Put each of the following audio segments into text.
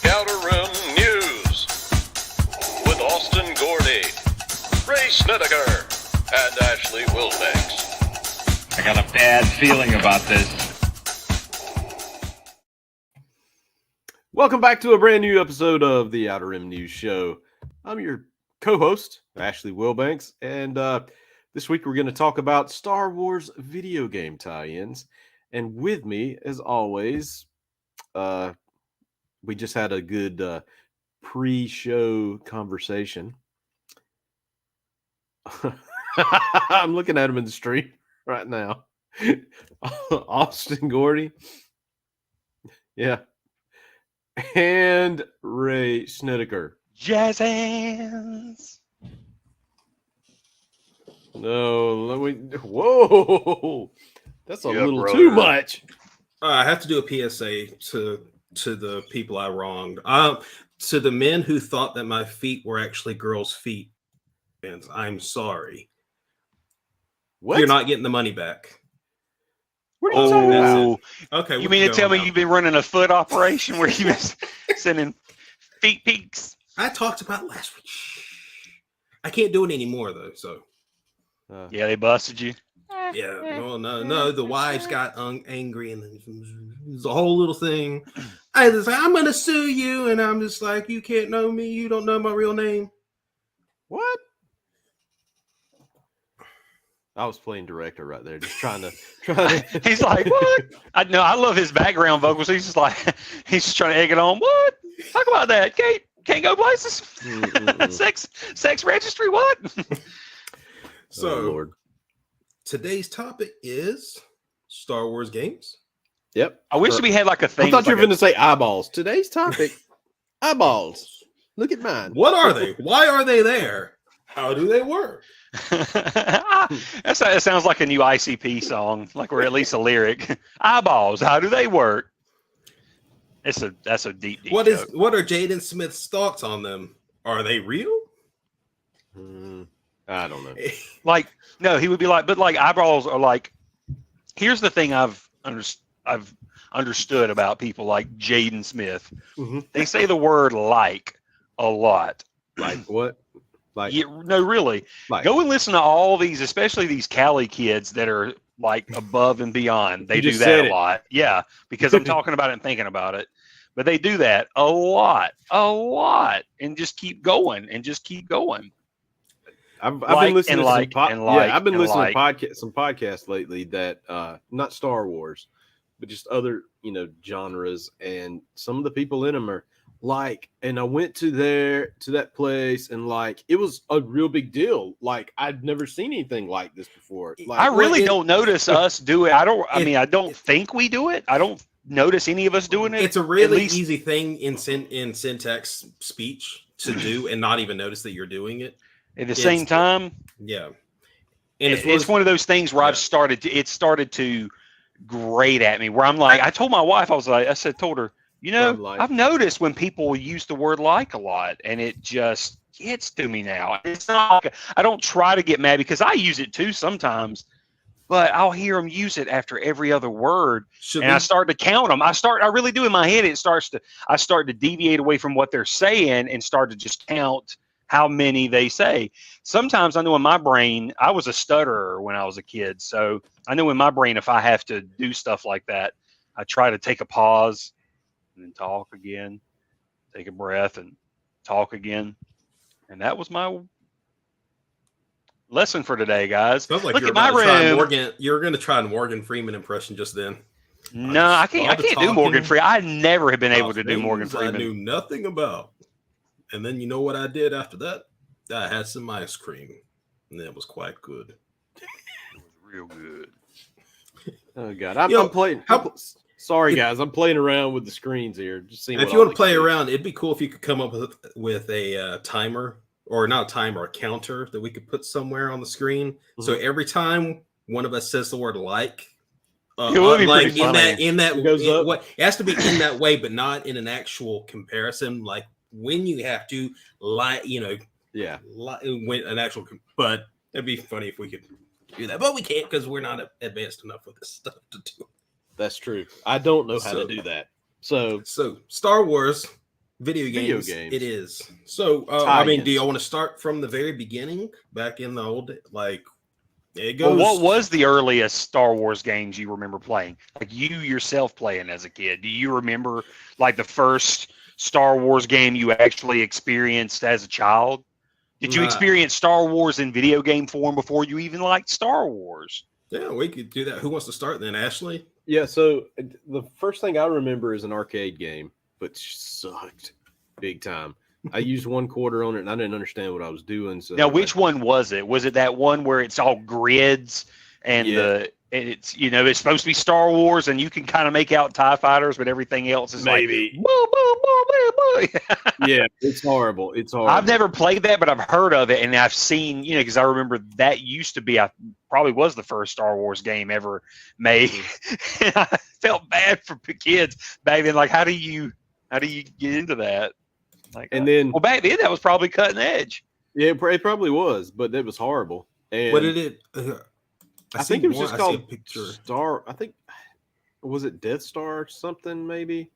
Outer Rim News with Austin Gordy, Ray Snedeker, and Ashley Wilbanks. I got a bad feeling about this. Welcome back to a brand new episode of the Outer Rim News Show. I'm your co-host, Ashley Wilbanks, and this week we're going to talk about Star Wars video game tie-ins. And with me, as always, we just had a good pre-show conversation. I'm looking at him in the street right now. Austin Gordy. Yeah. And Ray Snedeker. Jazz hands. Whoa. That's a little brother. too much. I have to do a PSA to the people I wronged. To the men who thought that my feet were actually girls' feet, and I'm sorry. What? You're not getting the money back. What are you talking about? Oh, Okay. you mean to tell me you've been running a foot operation where you've been sending feet peeks? I talked about it last week. I can't do it anymore though. So Yeah, they busted you. yeah, no. The wives got angry, and it was a whole little thing. I was like, I'm gonna sue you, and I'm just like, you can't know me. You don't know my real name. What? I was playing director right there, just trying to. He's like, what? I know. I love his background vocals. He's just like, he's just trying to egg it on. What? Talk about that. Can't go places. Sex registry. What? So, Oh, Lord. Today's topic is Star Wars games. Yep. I wish we had like a thing. I thought you were like going to say eyeballs. Today's topic: eyeballs. Look at mine. What are they? Why are they there? How do they work? That sounds like a new ICP song, like or at least a lyric. Eyeballs. How do they work? That's a deep. What joke. are Jaden Smith's thoughts on them? Are they real? I don't know. Like, no, he would be like, but like eyeballs are like. Here's the thing I've understood about people like Jaden Smith. Mm-hmm. They say the word like a lot. Like what? Like Yeah, no, really. like Go and listen to all these, especially these Cali kids that are like above and beyond. They You do just that said a it. lot. Yeah, because I'm talking about it and thinking about it. But they do that a lot, and just keep going and just keep going. I've Like been listening and to like some and like I've been and listening like. to some podcasts lately that not Star Wars, but just other genres, and some of the people in them are like, and I went to that place, and like it was a real big deal. Like I'd never seen anything like this before. Like I really don't notice us do it. I don't think we do it. I don't notice any of us doing it. It's a really least- easy thing in syntax speech to do and not even notice that you're doing it. At the same time, Yeah. And it's one of those things where Yeah. it started to grate at me where I'm like, I told my wife, told her, I've noticed when people use the word like a lot, and it just gets to me now. It's not like I don't try to get mad because I use it too sometimes, but I'll hear them use it after every other word. I start to count them. I really do in my head. I start to deviate away from what they're saying and start to just count how many they say. Sometimes I know in my brain, I was a stutterer when I was a kid. So I know in my brain, if I have to do stuff like that, I try to take a pause and then talk again, take a breath and talk again. And that was my lesson for today, guys. Sounds like Look you're at my about to try room. Morgan. You're going to try a Morgan Freeman impression just then. No, I can't do Morgan Freeman. I never have been able to do Things Morgan I Freeman. knew nothing about. And then you know what I did after that? I had some ice cream, and that was quite good. It was real good. Oh God, I'm playing. Sorry guys, I'm playing around with the screens here. Just seeing. If you want to play around, it'd be cool if you could come up with a timer, or not a timer, a counter that we could put somewhere on the screen. Mm-hmm. So every time one of us says the word like. It would be like pretty funny. in that it goes up. It has to be in that way, but not in an actual comparison. Like when you have to, Yeah. when an actual. But it'd be funny if we could do that, but we can't because we're not advanced enough with this stuff to do. That's true. I don't know how to do that. So Star Wars video games. It is. So do you want to start from the very beginning, back in the old like? It goes. Well, what was the earliest Star Wars games you remember playing? Like you yourself playing as a kid? Do you remember like the first Star Wars game you actually experienced as a child? Did you experience Star Wars in video game form before you even liked Star Wars? Yeah, we could do that. Who wants to start then, Ashley? Yeah, so the first thing I remember is an arcade game, but sucked big time. I used 1 quarter on it, and I didn't understand what I was doing. So now, which one was it? Was it that one where it's all grids and it's it's supposed to be Star Wars, and you can kind of make out TIE fighters, but everything else is maybe. Like, boo, boo, boo, boo, boo. Yeah, it's horrible. It's horrible. I've never played that, but I've heard of it, and I've seen, because I remember that used to be, I probably was the first Star Wars game ever made. And I felt bad for kids back then. Like, how do you get into that? Like, and then, well, back then that was probably cutting edge. Yeah, it probably was, but it was horrible. And what did it? I think it was just called Star. I think was it Death Star or something maybe.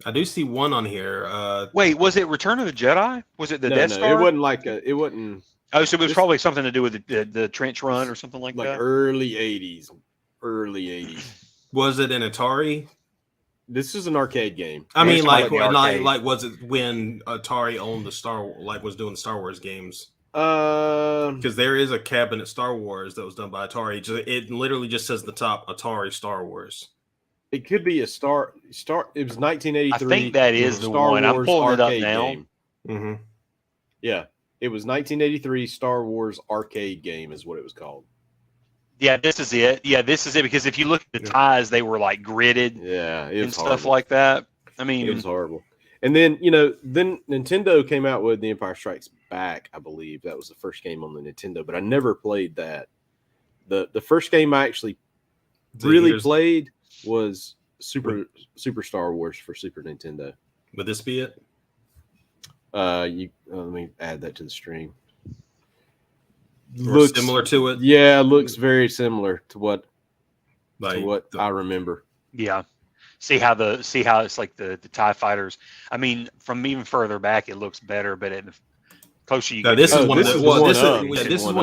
I do see one on here. Wait, was it Return of the Jedi? Was it the Death Star? It wasn't like it wasn't. Oh, so it was probably something to do with the trench run or something like that. Like early 80s. Was it an Atari? This is an arcade game. I mean, like was it when Atari owned was doing the Star Wars games? Because there is a cabinet Star Wars that was done by Atari. It literally just says the top Atari Star Wars. It could be a Star. It was 1983. I think that is the Star one. Wars I'm pulling it up now. Mm-hmm. Yeah, it was 1983 Star Wars arcade game is what it was called. Yeah, this is it. Because if you look at the ties, they were like gridded. Yeah, and stuff like that. I mean, it was horrible. And then then Nintendo came out with The Empire Strikes Back. I believe that was the first game on the Nintendo, but I never played that. The first game I actually really played was Super Star Wars for Super Nintendo. Would this be it? Let me add that to the stream. Looks similar to it. Yeah, looks very similar to what I remember. Yeah. See how it's like the TIE fighters. I mean, from even further back, it looks better, but the closer you get. This is one of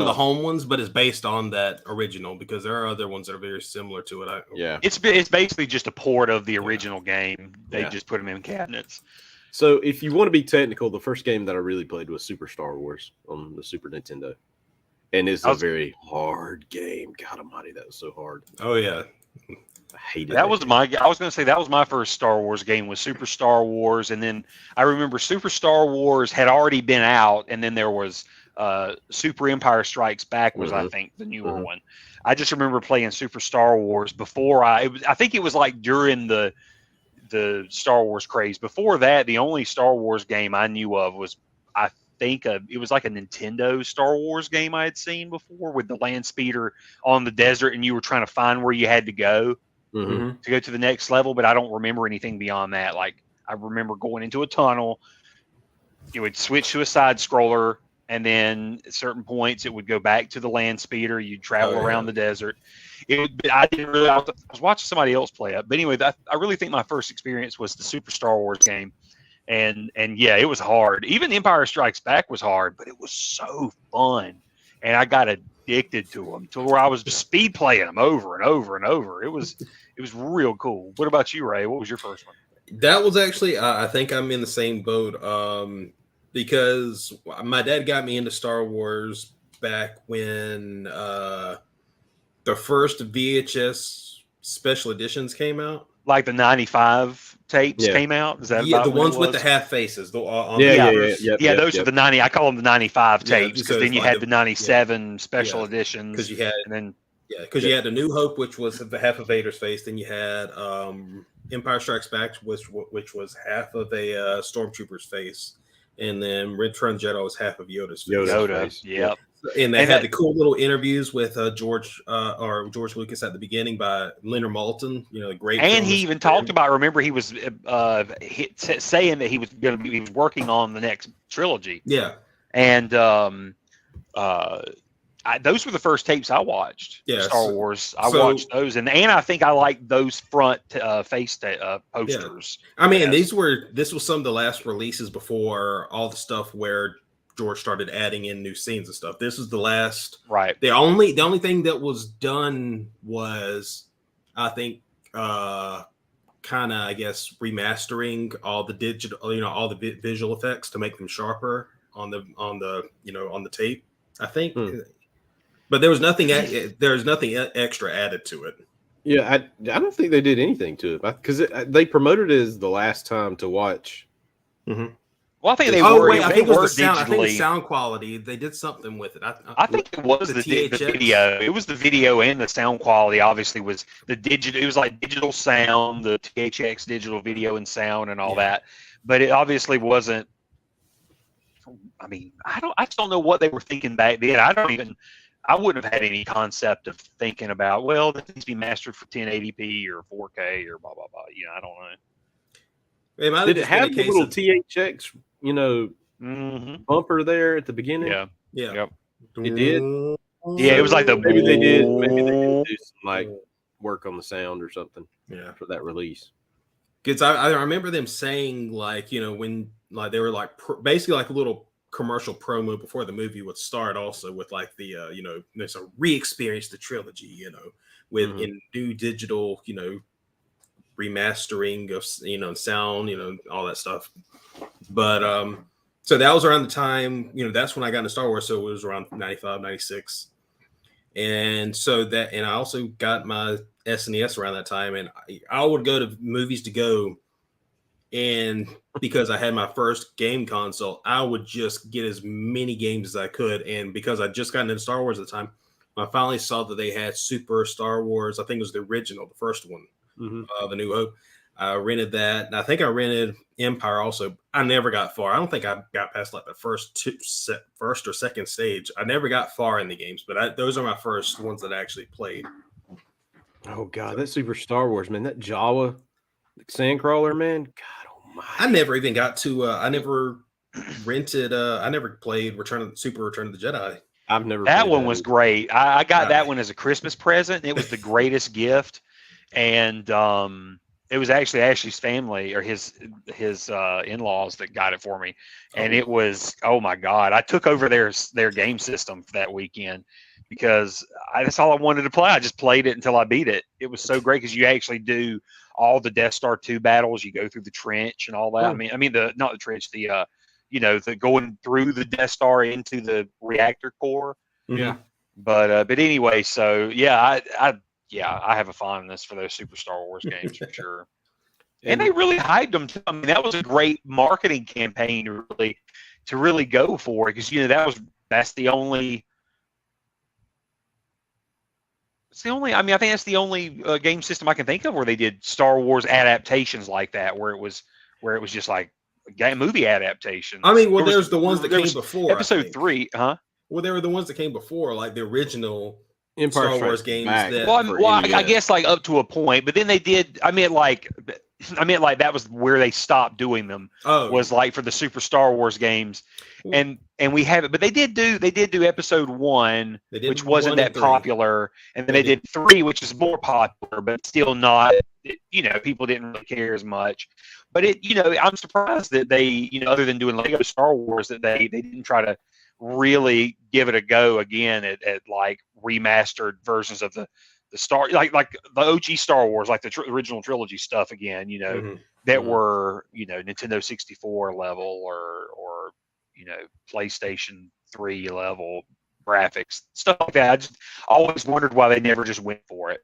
the home ones, but it's based on that original because there are other ones that are very similar to it. It's basically just a port of the original game. They just put them in cabinets. So if you want to be technical, the first game that I really played was Super Star Wars on the Super Nintendo. And it's a very hard game. God almighty, that was so hard. Oh, yeah. I hated that. I was going to say that was my first Star Wars game was Super Star Wars. And then I remember Super Star Wars had already been out. And then there was Super Empire Strikes Back was, I think, the newer one. I just remember playing Super Star Wars before I think it was like during the Star Wars craze. Before that, the only Star Wars game I knew of was, it was like a Nintendo Star Wars game I had seen before with the land speeder on the desert and you were trying to find where you had to go to go to the next level. But I don't remember anything beyond that. Like I remember going into a tunnel, it would switch to a side scroller. And then at certain points it would go back to the land speeder. You'd travel around the desert. I was watching somebody else play it. But anyway, I really think my first experience was the Super Star Wars game. And yeah, it was hard. Even Empire Strikes Back was hard, but it was so fun. And I got addicted to them to where I was just speed playing them over and over and over. It was real cool. What about you, Ray? What was your first one? That was actually, I think I'm in the same boat because my dad got me into Star Wars back when the first VHS special editions came out. Like the 95 tapes came out? Is that the ones with the half faces? Those are the 90. I call them the 95 tapes because then you had the 97 special editions. Because you had the New Hope, which was half of Vader's face. Then you had Empire Strikes Back, which was half of a Stormtrooper's face. and then Return of the Jedi was half of Yoda's face. Yoda. Yep. And they had the cool little interviews with George Lucas at the beginning by Leonard Maltin. The great. And he even talked about. Remember, he was saying that he was working on the next trilogy. Yeah. And those were the first tapes I watched. Yeah, Star Wars. I watched those, and I think I like those front face posters. Yeah. I mean, this was some of the last releases before all the stuff where George started adding in new scenes and stuff. This is the last. Right. The only thing that was done was, I think, kind of, I guess, remastering all the digital, all the visual effects to make them sharper on the tape. I think. But there was nothing. There's nothing extra added to it. Yeah, I don't think they did anything to it because they promoted it as the last time to watch. Mm-hmm. Well, I think they were. I think it was the sound. I think the sound quality. They did something with it. I think it was the video. It was the video and the sound quality. Obviously, was the digital. It was like digital sound, the THX digital video and sound and all that. But it obviously wasn't. I mean, I just don't know what they were thinking back then. I wouldn't have had any concept of thinking about, well, that needs to be mastered for 1080p or 4K or blah, blah, blah. I don't know. Did it have the little THX, bumper there at the beginning? Yeah. Yeah. Yep. It did? Yeah, it was like maybe they did do some work on the sound or something for that release. Because I remember them saying when they were basically like a little commercial promo before the movie would start, also with there's a re-experience the trilogy, with in new digital, remastering of sound, all that stuff. But so that was around the time, that's when I got into Star Wars. So it was around 95, 96. And I also got my SNES around that time, and I would go to movies to go. And because I had my first game console, I would just get as many games as I could. And because I just got into Star Wars at the time, I finally saw that they had Super Star Wars. I think it was the original, the first one, The New Hope. I rented that. And I think I rented Empire also. I never got far. I don't think I got past the first or second stage. I never got far in the games, but those are my first ones that I actually played. Oh, God, that Super Star Wars, man. That Jawa Sandcrawler, man. God. I never even got to. I never rented. I never played Return of the Jedi. I've never. That one was great. I got that one as a Christmas present. It was the greatest gift, and it was actually Ashley's family or his in-laws that got it for me, and it was, oh my God! I took over their game system for that weekend because that's all I wanted to play. I just played it until I beat it. It was so great because you actually do all the Death Star 2 battles. You go through the trench and all that. I mean not the trench, the going through the Death Star into the reactor core. Yeah. But anyway, so I have a fondness for those Super Star Wars games for sure. And they really hyped them too. I mean, that was a great marketing campaign to really go for it because that's the only. I think that's the only game system I can think of where they did Star Wars adaptations like that, where it was just like a movie adaptation. I mean, there's the ones that came before. Episode 3, huh? Well, there were the ones that came before, like the original Empire Star Wars games. I guess like up to a point, but then they did. I meant like that was where they stopped doing them. Was like for the Super Star Wars games, and we have it. But they did do Episode 1, which wasn't that popular, and then they did 3, which is more popular, but still not. People didn't really care as much. But I'm surprised that they, other than doing Lego Star Wars, that they didn't try to really give it a go again at like remastered versions of the Star, like the OG Star Wars, like the original trilogy stuff again, that were, Nintendo 64 level or PlayStation 3 level graphics, stuff like that. I just always wondered why they never just went for it.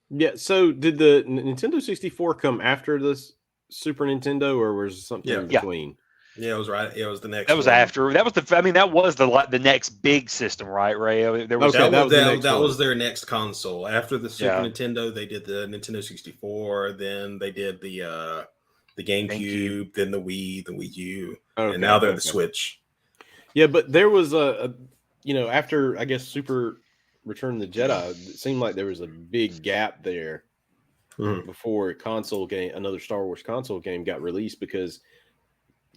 Yeah. So did the Nintendo 64 come after this Super Nintendo, or was something in between? Yeah, it was right. It was the next. That was after. That was that was the next big system, right, Ray? That was their next console. After the Super Nintendo, they did the Nintendo 64. Then they did the the GameCube, then the Wii, the Wii U, Okay, and now they're okay. the Switch. Yeah, but there was after I guess Super Return of the Jedi, it seemed like there was a big gap there before another Star Wars console game got released, because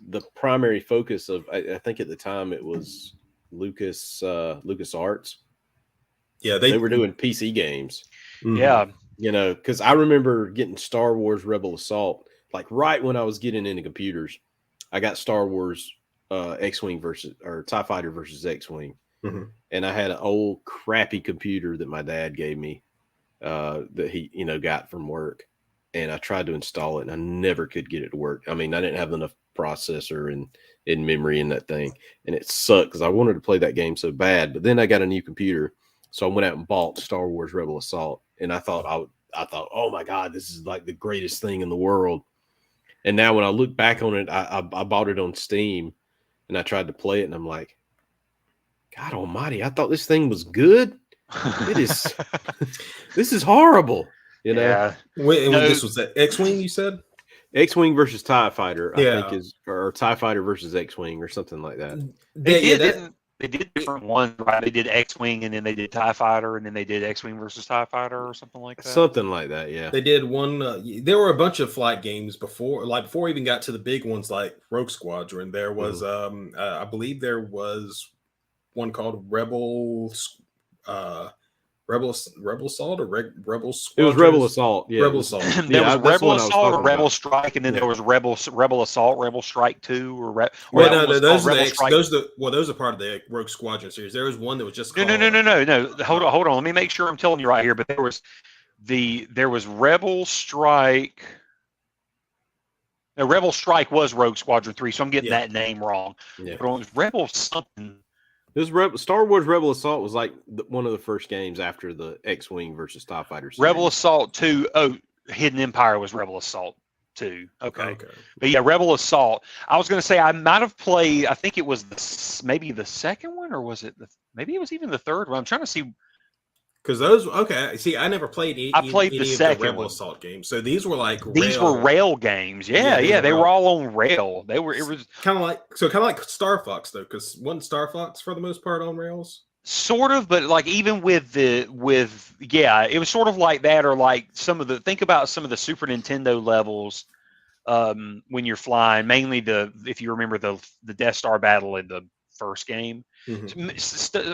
the primary focus of I think at the time it was LucasArts. Yeah, they were doing PC games. Yeah. Because I remember getting Star Wars Rebel Assault, like right when I was getting into computers. I got Star Wars X-Wing TIE Fighter versus X-Wing. And I had an old crappy computer that my dad gave me that he got from work. And I tried to install it and I never could get it to work. I mean, I didn't have enough processor and in memory in that thing. And it sucked because I wanted to play that game so bad. But then I got a new computer. So I went out and bought Star Wars Rebel Assault. And I thought, oh my God, this is like the greatest thing in the world. And now when I look back on it, I bought it on Steam and I tried to play it and I'm like, God almighty, I thought this thing was good. It is, this is horrible. Yeah. This was the X-Wing, you said? X-Wing versus TIE Fighter, I think or TIE Fighter versus X-Wing or something like that. They did different ones, right? They did X-Wing and then they did TIE Fighter and then they did X-Wing versus TIE Fighter or something like that. Something like that, yeah. They did one. There were a bunch of flight games before we even got to the big ones like Rogue Squadron. There was, I believe there was one called Rebel Assault or Rebel Squadron? It was Rebel Assault. Yeah, Rebel Assault. There was Rebel Assault or Rebel Strike, and then there was Rebel Assault, Rebel Strike 2, or those are part of the Rogue Squadron series. There was one that was just called... No. Hold on. Let me make sure I'm telling you right here. But there was Rebel Strike. No, Rebel Strike was Rogue Squadron 3, so I'm getting that name wrong. Yeah. But it was Rebel something. Star Wars Rebel Assault was like one of the first games after the X-Wing versus TIE Fighter series. Rebel Assault 2. Oh, Hidden Empire was Rebel Assault 2. Okay. But yeah, Rebel Assault. I was going to say I might have played, I think it was maybe the second one, or was it maybe it was even the third one. I'm trying to see. Because those, see, I never played any of the Rebel Assault games. So these were like were rail games. Yeah, they were all on rail. It was kind of like Star Fox though, because wasn't Star Fox for the most part on rails? Sort of, but like even it was sort of like that, or like think about some of the Super Nintendo levels when you're flying, mainly if you remember the Death Star battle in the first game.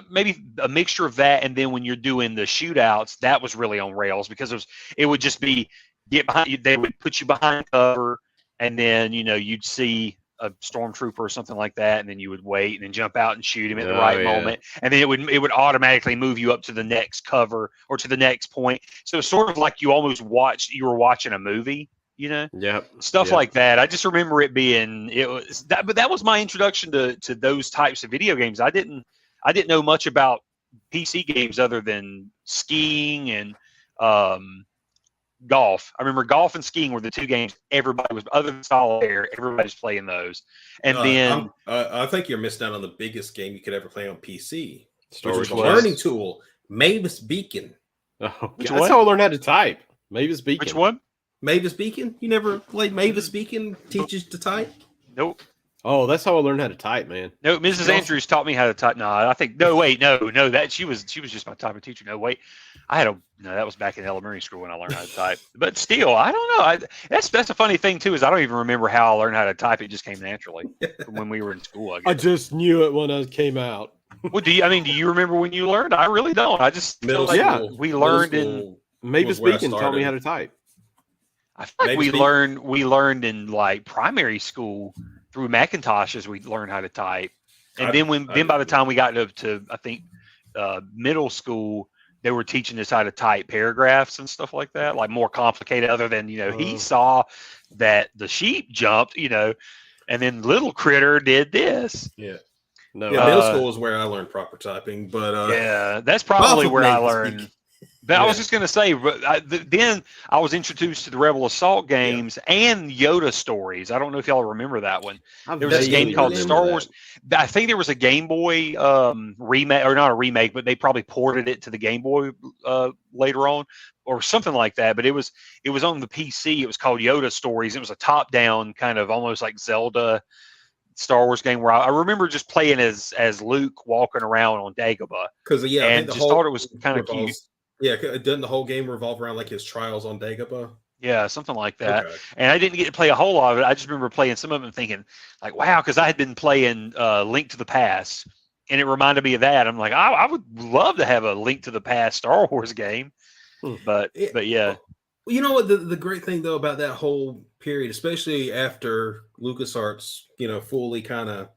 Maybe a mixture of that, and then when you're doing the shootouts, that was really on rails, because it would just be get behind you. They would put you behind cover, and then you'd see a stormtrooper or something like that, and then you would wait and then jump out and shoot him at the right moment, and then it would automatically move you up to the next cover or to the next point. So it's sort of like you were watching a movie. Stuff like that. I just remember but that was my introduction to those types of video games. I didn't know much about PC games other than skiing and golf. I remember golf and skiing were the two games everybody was, other than Solitaire, everybody's playing those. And then I think you're missing out on the biggest game you could ever play on PC. Which was a learning tool, Mavis Beacon. Oh, that's how I learned how to type. Mavis Beacon. Which one? Mavis Beacon? You never played Mavis Beacon? Teaches to type? Nope. Oh, that's how I learned how to type, man. No, Mrs. Andrews taught me how to type. No, I think no. That she was just my typing teacher. No, wait, that was back in elementary school when I learned how to type. But still, I don't know. That's a funny thing too, is I don't even remember how I learned how to type. It just came naturally from when we were in school. I guess. I just knew it when I came out. Well, do you remember when you learned? I really don't. I just we learned in Mavis Beacon taught me how to type. I feel like we learned in like primary school through Macintosh as we learned how to type, and then by the time we got to I think middle school, they were teaching us how to type paragraphs and stuff like that, like more complicated. Other than he saw that the sheep jumped, and then little critter did this. Yeah. No, middle school is where I learned proper typing, but that's probably where I learned. But I was just going to say, then I was introduced to the Rebel Assault games and Yoda stories. I don't know if y'all remember that one. There was this game called Star Wars. I think there was a Game Boy remake, or not a remake, but they probably ported it to the Game Boy later on, or something like that. But it was on the PC. It was called Yoda Stories. It was a top-down kind of almost like Zelda Star Wars game where I remember just playing as Luke walking around on Dagobah. Because and just thought it was kind of cute. Yeah, didn't the whole game revolve around like his trials on Dagobah? Yeah, something like that. Okay. And I didn't get to play a whole lot of it. I just remember playing some of them, thinking like, "Wow!" Because I had been playing Link to the Past, and it reminded me of that. I'm like, I would love to have a Link to the Past Star Wars game, but yeah. You know what? The great thing though about that whole period, especially after LucasArts, fully kind of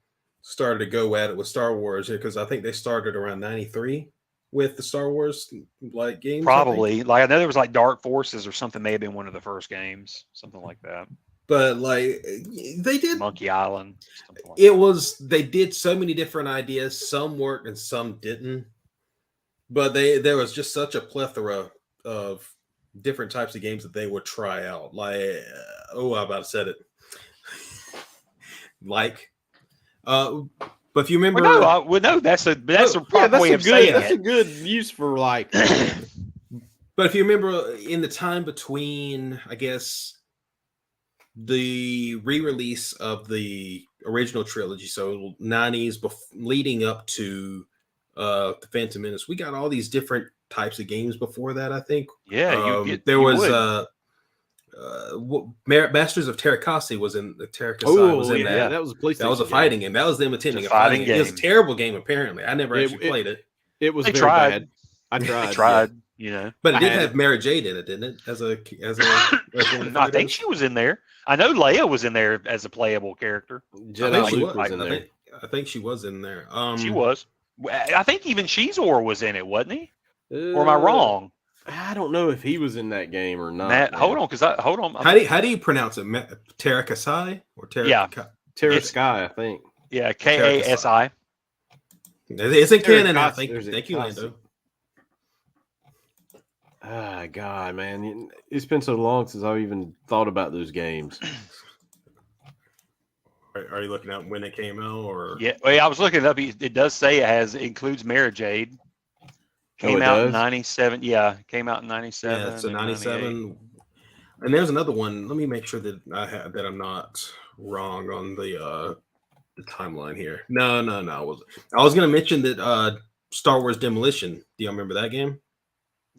started to go at it with Star Wars, because I think they started around '93. With the Star Wars like games, probably. Like I know there was like Dark Forces or something. May have been one of the first games, something like that. But like they did Monkey Island. They did so many different ideas. Some worked and some didn't. But there was just such a plethora of different types of games that they would try out. Like I about said it. But if you remember, no, that's a proper way of saying it. That's a good use for like. But if you remember, in the time between, I guess, the re-release of the original trilogy, so '90s, leading up to the Phantom Menace, we got all these different types of games before that. I think. Yeah, Masters of Terracasi was in the Terracasi was in that. That was a PlayStation. That was a fighting game. That was them attempting a fighting game. It was a terrible game. Apparently, I never actually played it. It was very bad. I tried. But it did have Mara Jade in it, didn't it? As I think she was in there. I know Leia was in there as a playable character. I think she was in there. She was. I think even Shizor was in it, wasn't he? Or am I wrong? I don't know if he was in that game or not. Hold on. How do you pronounce it? Terracasi or Terracasi? Yeah, Terracasi, I think. Yeah, Kasi. It's in canon, I think. Thank you, Lando. God, man, it's been so long since I've even thought about those games. Are you looking at when it came out, or? Yeah, well, I was looking it up. It does say it includes Mara Jade. Came out in '97. Yeah, came out in '97. Yeah, so '97. And there's another one. Let me make sure that I'm not wrong on the timeline here. No. I was going to mention that Star Wars Demolition. Do you remember that game?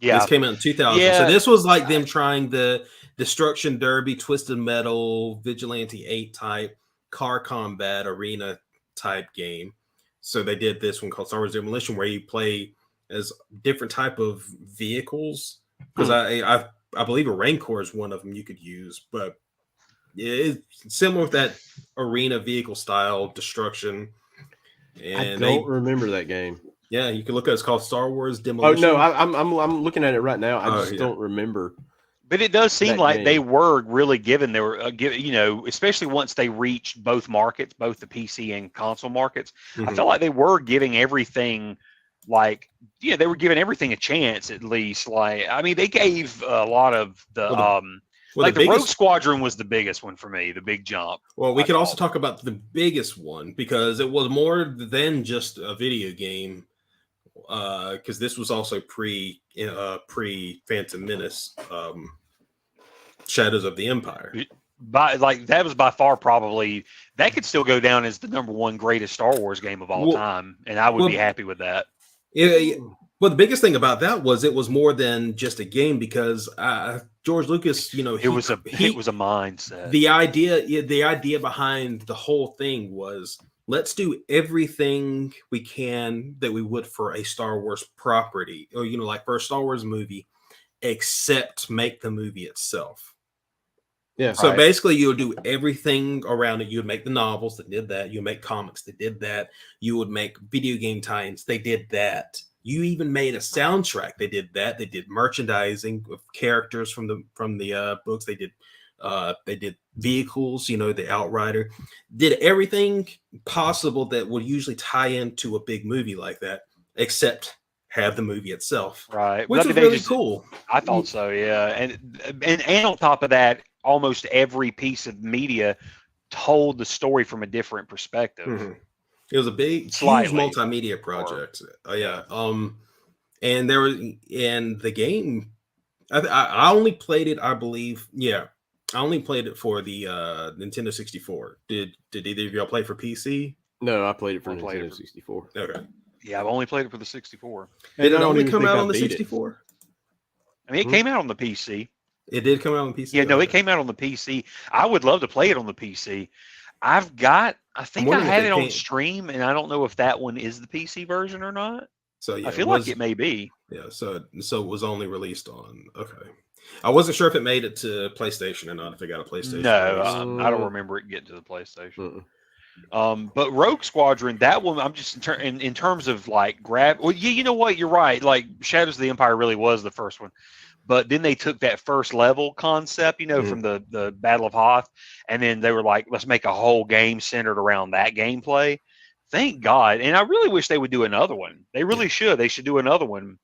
Yeah, this came out in 2000. Yeah. So this was like them trying the Destruction Derby, Twisted Metal, Vigilante 8 type car combat arena type game. So they did this one called Star Wars Demolition, where you play as different type of vehicles, because I believe a Rancor is one of them you could use, but it's similar with that arena vehicle style destruction. And I don't remember that game. Yeah, you can look at it. It's called Star Wars Demolition. Oh no, I'm looking at it right now. I just don't remember. But it does seem like they were really given. They were especially once they reached both markets, both the PC and console markets. I felt like they were giving everything. They were giving everything a chance at least. They gave a lot of the Rogue Squadron was the biggest one for me, the big jump. Well, we could also talk about the biggest one, because it was more than just a video game. Because this was also pre Phantom Menace, Shadows of the Empire. That was by far probably that could still go down as the number one greatest Star Wars game of all time, and I would be happy with that. Yeah, well, the biggest thing about that was it was more than just a game, because George Lucas, it was a mindset. The idea behind the whole thing was, let's do everything we can that we would for a Star Wars property, or like for a Star Wars movie, except make the movie itself. Yeah. So basically, you'll do everything around it. You would make the novels that did that. You make comics that did that. You would make video game tie-ins. They did that. You even made a soundtrack. They did that. They did merchandising of characters from the books. They did vehicles. The Outrider. Did everything possible that would usually tie into a big movie like that, except have the movie itself, Right. which But was they really just- cool. I thought so, yeah. And on top of that, almost every piece of media told the story from a different perspective. Mhm. It was a big, Slightly. huge multimedia project. Yeah. And there was, and the game, I only played it, I believe. Yeah, I only played it for the Nintendo 64. Did either of y'all play for PC? No, I played it for I played it Nintendo for- 64. Okay. Yeah, I've only played it for the 64. Did And it I don't only even come think out I on the beat it. 64? I mean, it Hmm? came out on the PC. It did come out on PC. Yeah, no, it Okay. came out on the PC. I would love to play it on the PC. I think I wondering if had it it on came- stream, and I don't know if that one is the PC version or not. So yeah, I feel like it may be. Yeah, so it was only released on. Okay, I wasn't sure if it made it to PlayStation or not. If it got a PlayStation. No, release. I don't remember it getting to the PlayStation. Mm-mm. But Rogue Squadron, that one, I'm just in terms of like well, yeah, you know what? You're right. Like Shadows of the Empire really was the first one, but then they took that first level concept, from the Battle of Hoth, and then they were like, let's make a whole game centered around that gameplay. Thank God. And I really wish they would do another one. They really should. They should do another one.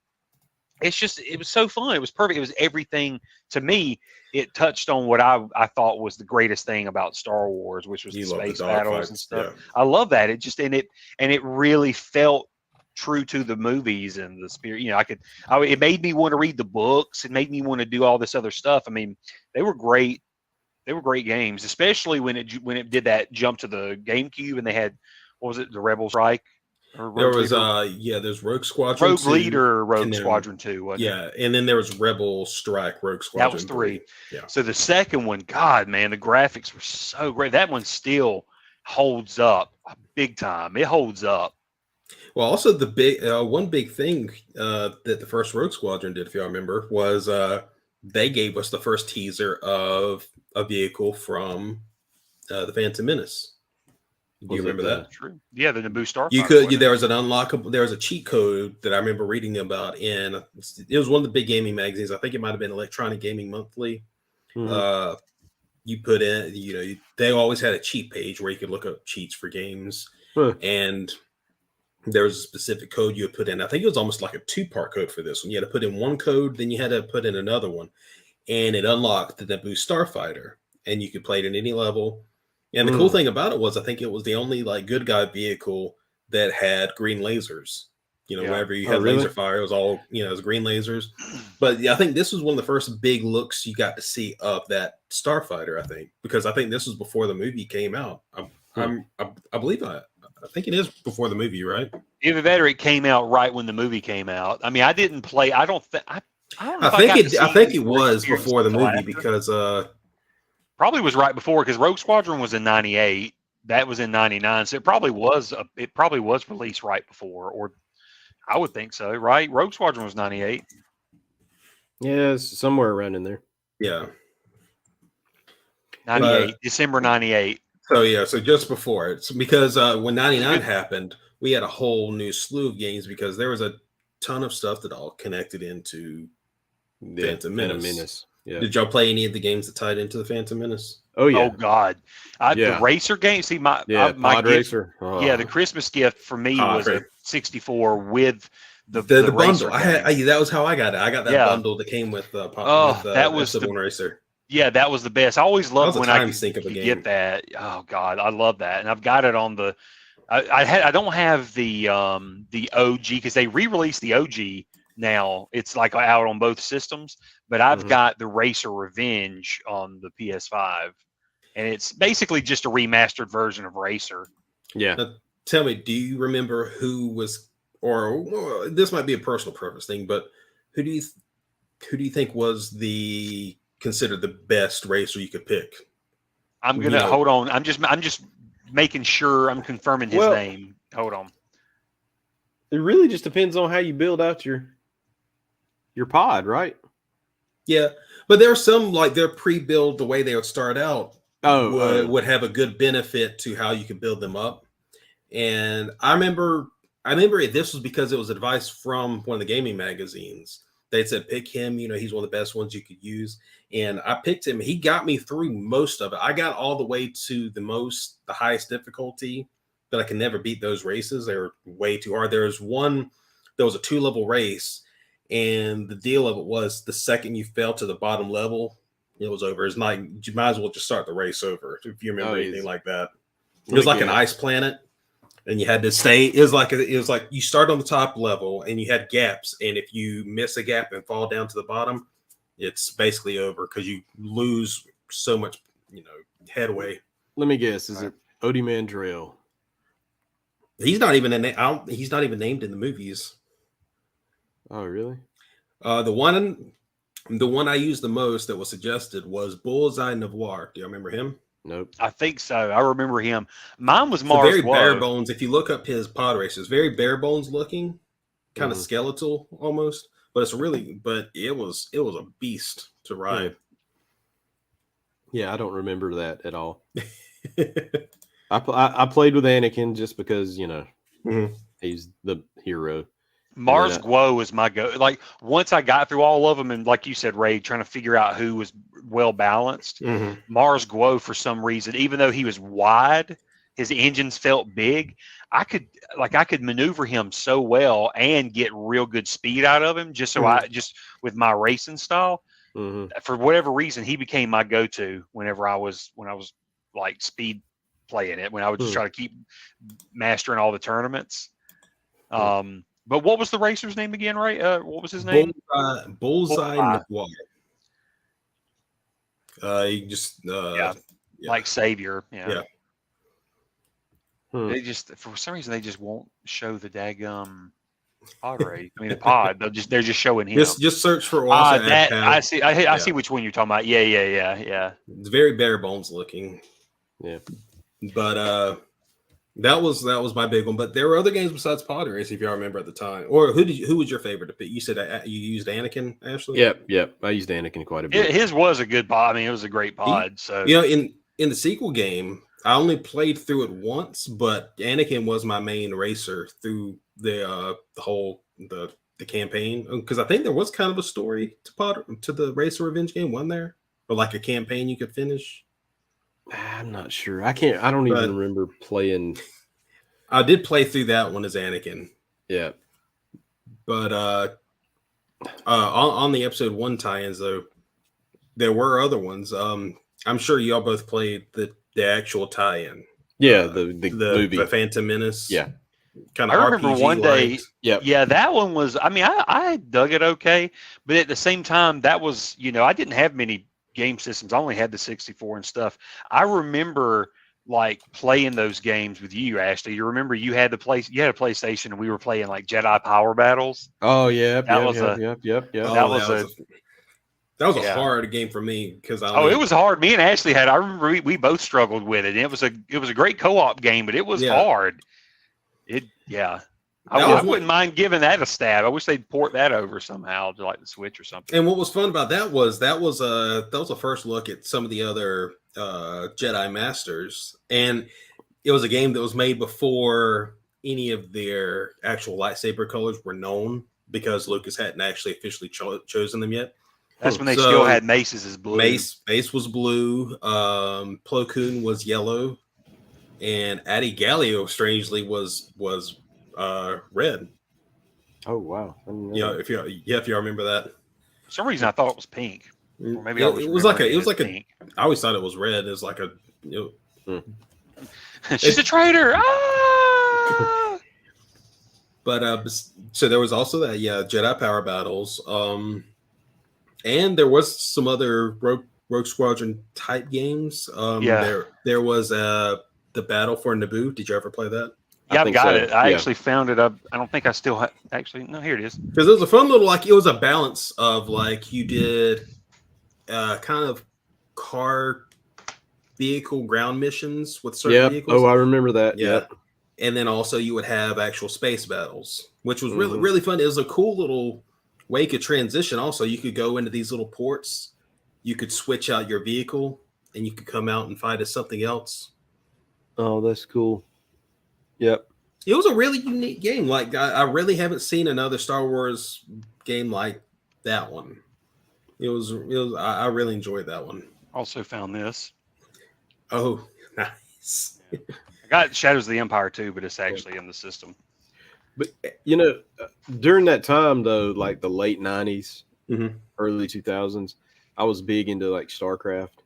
It was so fun. It was perfect. It was everything to me. It touched on what I thought was the greatest thing about Star Wars, which was You the love the space battles and dogfights, stuff. yeah. I love that. It just and it really felt true to the movies and the spirit. It made me want to read the books. It made me want to do all this other stuff. I mean, they were great. They were great games, especially when it did that jump to the GameCube and they had, what was it, the Rebel Strike? Or There Rogue was Leader? there's Rogue Squadron, Rogue 2, Leader, Rogue and then- Squadron 2. Wasn't it? yeah, and then there was Rebel Strike, Rogue Squadron. That was 3. Yeah. So the second one, God, man, the graphics were so great. That one still holds up big time. It holds up. Well, also the one big thing that the first Rogue Squadron did, if y'all remember, was they gave us the first teaser of a vehicle from the Phantom Menace. Do you Was it remember that? True. Yeah, the Naboo Starfighter. You could. wasn't it? There was an unlockable. There was a cheat code that I remember reading about in. It was one of the big gaming magazines. I think it might have been Electronic Gaming Monthly. Mhm. You put in. They always had a cheat page where you could look up cheats for games, Huh. and there was a specific code you would put in. I think it was almost like a 2-part code for this one. You had to put in one code, then you had to put in another one, and it unlocked the Naboo Starfighter, and you could play it in any level. And the cool thing about it was, I think it was the only like good guy vehicle that had green lasers. Yeah. Whenever you Oh, had really? laser fire, it was all it was green lasers. But yeah, I think this was one of the first big looks you got to see of that Starfighter. I think because I think this was before the movie came out. I believe I think it is before the movie, right? Either that or it came out right when the movie came out. I mean, I didn't play. I don't think. I don't know. I if think got to it. see I think the it was experience before the until movie after. because Probably was right before because Rogue Squadron was in '98. That was in '99, so it probably was released right before, or I would think so, right? Rogue Squadron was '98. Yeah, it's somewhere around in there. yeah. 98, December '98. So just before it, because when '99 happened, we had a whole new slew of games because there was a ton of stuff that all connected into Yeah, Phantom Menace. Yeah. Did y'all play any of the games that tied into the Phantom Menace? Oh yeah. Oh God, Yeah. the racer game. See my Pod gift, Racer. Oh. Yeah, the Christmas gift for me Pod was a Racer. 64 with the The racer bundle. I had game. that was how I got it. I got that Yeah. bundle that came with that was Episode the- 1 Racer. Yeah, that was the best. I always That loved was a when I time could, sink of a could game. get that. Oh God, I love that, and I've got it on the. I don't have the OG because they re-released the OG now. It's like out on both systems, but I've Mhm. got the Racer Revenge on the PS5, and it's basically just a remastered version of Racer. Yeah. Tell me, do you remember who was, or this might be a personal preference thing, but who do you think was considered the best racer you could pick? I'm gonna hold on. I'm just making sure I'm confirming his Well- name. Hold on. It really just depends on how you build out your pod, right? Yeah, but there are some like their pre-build, the way they would start out would have a good benefit to how you could build them up. And I remember this was because it was advice from one of the gaming magazines. They said pick him, he's one of the best ones you could use. And I picked him. He got me through most of it. I got all the way to the highest difficulty, but I can never beat those races. They were way too hard. There's one there was a 2-level race, and the deal of it was the second you fell to the bottom level, it was over. It's not, you might as well just start the race over if you remember anything like that. It was like an ice planet, and you had to stay. It was like you start on the top level, and you had gaps, and if you miss a gap and fall down to the bottom, it's basically over because you lose so much, headway. Let me guess. Is it Odie Mandrell? He's not even he's not even named in the movies. Oh, really? The one I used the most that was suggested was Bullseye Navarre. Do you remember him? Nope. I think so. I remember him. Mine was Mars. Very bare bones. If you look up his pod races, very bare bones looking, kind of skeletal almost. But it was a beast to ride. Yeah, I don't remember that at all. I played with Anakin just because he's the hero. Mars Guo was my go. Like once I got through all of them, and like you said, Ray, trying to figure out who was well balanced. Mars Guo, for some reason, even though he was wide, his engines felt big. I could maneuver him so well and get real good speed out of him. Just with my racing style. For whatever reason, he became my go-to when I was like speed playing it. When I would just try to keep mastering all the tournaments. But what was the racer's name again, right? What was his name? Bullseye Navarre. He just like Savior. Yeah. Hmm. They just, for some reason, they just won't show the daggum pod race. I mean, the pod. They're just showing him. Just search for that. I see. I see which one you're talking about. Yeah. It's very bare bones looking. Yeah, but that was my big one. But there were other games besides pod race, if y'all remember at the time. Or who was your favorite to pick? You said you used Anakin, Ashley. Yep. I used Anakin quite a bit. His was a good pod. I mean, it was a great pod. So in the sequel game, I only played through it once, but Anakin was my main racer through the whole campaign, because I think there was kind of a story to the Racer Revenge game, wasn't there? Or like a campaign you could finish. I'm not sure. I don't even remember playing. I did play through that one as Anakin. Yeah. But on the episode 1 tie-ins though, there were other ones. I'm sure y'all both played the actual tie-in. Yeah, the movie, the Phantom Menace. Yeah. Kind of. I remember RPG one day. Yeah, that one was. I mean, I dug it okay, but at the same time, that was I didn't have many game systems. I only had the 64 and stuff. I remember like playing those games with you, Ashley. You remember you had a PlayStation and we were playing like Jedi Power Battles. Oh yeah, that was a hard game for me because it was hard. Me and Ashley I remember we both struggled with it. It was a great co-op game, but it was hard. I wouldn't mind giving that a stab. I wish they'd port that over somehow to like the Switch or something. And what was fun about that was a first look at some of the other Jedi Masters, and it was a game that was made before any of their actual lightsaber colors were known, because Lucas hadn't actually officially chosen them yet. That's when they still had Maces as blue. Mace was blue. Plo Koon was yellow, and Adi Galileo strangely was red. Oh wow! If you remember that. For some reason, I thought it was pink. Or maybe it was like pink. I always thought it was red. It was like she's a traitor. Ah! But so there was also that Jedi Power Battles, and there was some other Rogue Squadron type games. There was the Battle for Naboo. Did you ever play that? Yeah, I've got it. I actually found it. I don't think I still have. Actually, no, here it is. Because it was a fun little, it was a balance of you did kind of car vehicle ground missions with certain vehicles. Oh, I remember that. Yeah. And then also you would have actual space battles, which was really, really fun. It was a cool little way you could transition. Also, you could go into these little ports. You could switch out your vehicle and you could come out and fight as something else. Oh, that's cool. Yep. It was a really unique game. I really haven't seen another Star Wars game like that one. I really enjoyed that one. Also found this. Oh, nice. I got Shadows of the Empire too, but it's actually in the system. But you know, during that time though, like the late '90s, Mhm. early 2000s, I was big into like StarCraft,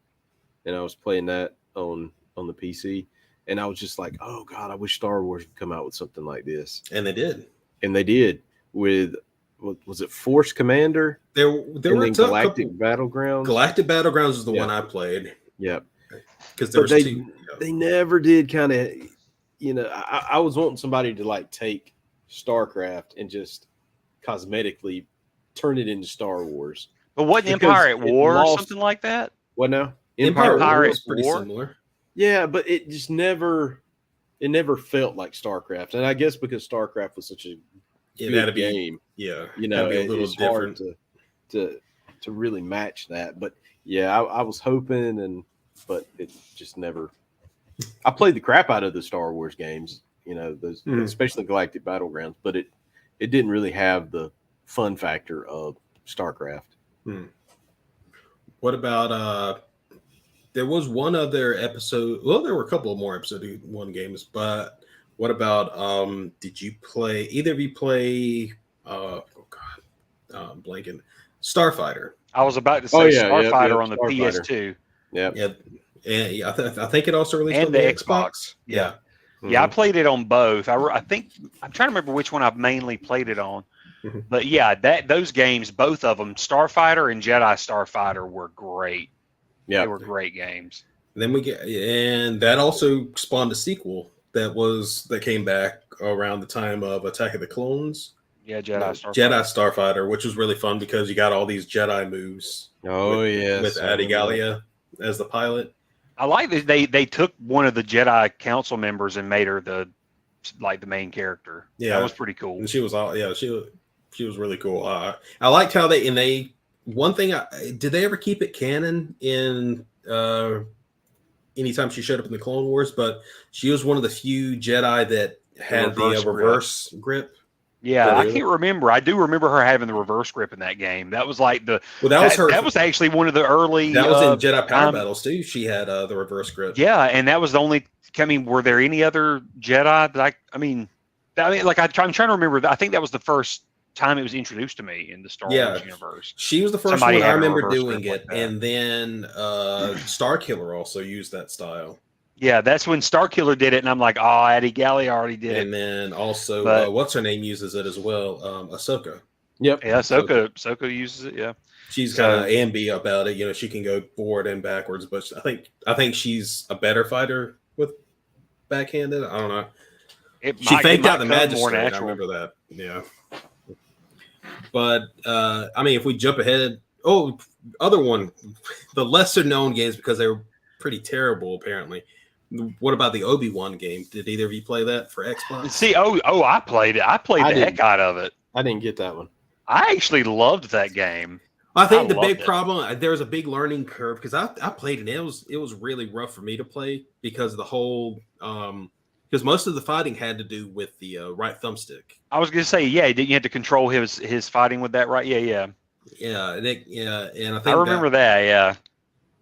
and I was playing that on the PC, and I was just like, oh god, I wish Star Wars would come out with something like this, And they did. and they did with was it Force Commander There and were a then couple. Galactic Battlegrounds. Galactic Battlegrounds is the Yeah. one I played Yep. because there But was two. they never did kind of, you know, I was wanting somebody to like take StarCraft and just cosmetically turn it into Star Wars. But wasn't Because Empire at it War or lost- something like that? What now? Empire Empire War at was pretty War? similar. Yeah, but it just never felt like StarCraft. And I guess because StarCraft was such a It big had to be, game, yeah, you know, had to be a little it's hard different. to really match that. But yeah, I was hoping, but it just never. I played the crap out of the Star Wars games, you know, those especially Galactic Battlegrounds, but it didn't really have the fun factor of StarCraft. What about there was one other episode, well, there were a couple of more episode 1 games, but what about did you play, either of you play blanking, Starfighter? I was about to say Oh, yeah, Starfighter on the Starfighter. PS2 Yeah. Yeah, and I think it also released and on the Xbox. Yeah. Yeah, I played it on both. I think I'm trying to remember which one I've mainly played it on. Mhm. But yeah, those games, both of them, Starfighter and Jedi Starfighter, were great. Yeah. They were great games. Then and that also spawned a sequel that came back around the time of Attack of the Clones. Yeah, Starfighter. Jedi Starfighter, which was really fun because you got all these Jedi moves. Oh, yes. with Adi Gallia as the pilot. I like that they took one of the Jedi Council members and made her the main character. Yeah. That was pretty cool. And she was she was really cool. I liked how they one thing. Did they ever keep it canon in anytime she showed up in the Clone Wars? But she was one of the few Jedi that had the reverse grip. Yeah, I can't remember. I do remember her having the reverse grip in that game. That was like that was actually one of the early. That was in Jedi Power Battles too. She had the reverse grip. Yeah, and that was the only. I mean, were there any other Jedi that I'm trying to remember. I think that was the first time it was introduced to me in the Star Wars universe. She was the first one I remember doing it, and then Starkiller also used that style. Yeah, that's when Starkiller did it, and I'm like, oh, Adi Gallia already did it. And then also, what's her name uses it as well? Ahsoka. Yep. Yeah, Ahsoka uses it. Yeah, she's kind of ambi about it. You know, she can go forward and backwards, but I think she's a better fighter with backhanded. I don't know. She faked out the magistrate. I remember that. Yeah. But I mean, if we jump ahead, other one, the lesser known games because they were pretty terrible apparently. What about the Obi-Wan game? Did either of you play that for Xbox? See, I played it. I played the heck out of it. I didn't get that one. I actually loved that game. I think the big problem, there was a big learning curve because I played it. And it was really rough for me to play because the whole because most of the fighting had to do with the right thumbstick. I was gonna say, yeah, didn't you have to control his fighting with that, right? Yeah. And I think I remember that. Yeah.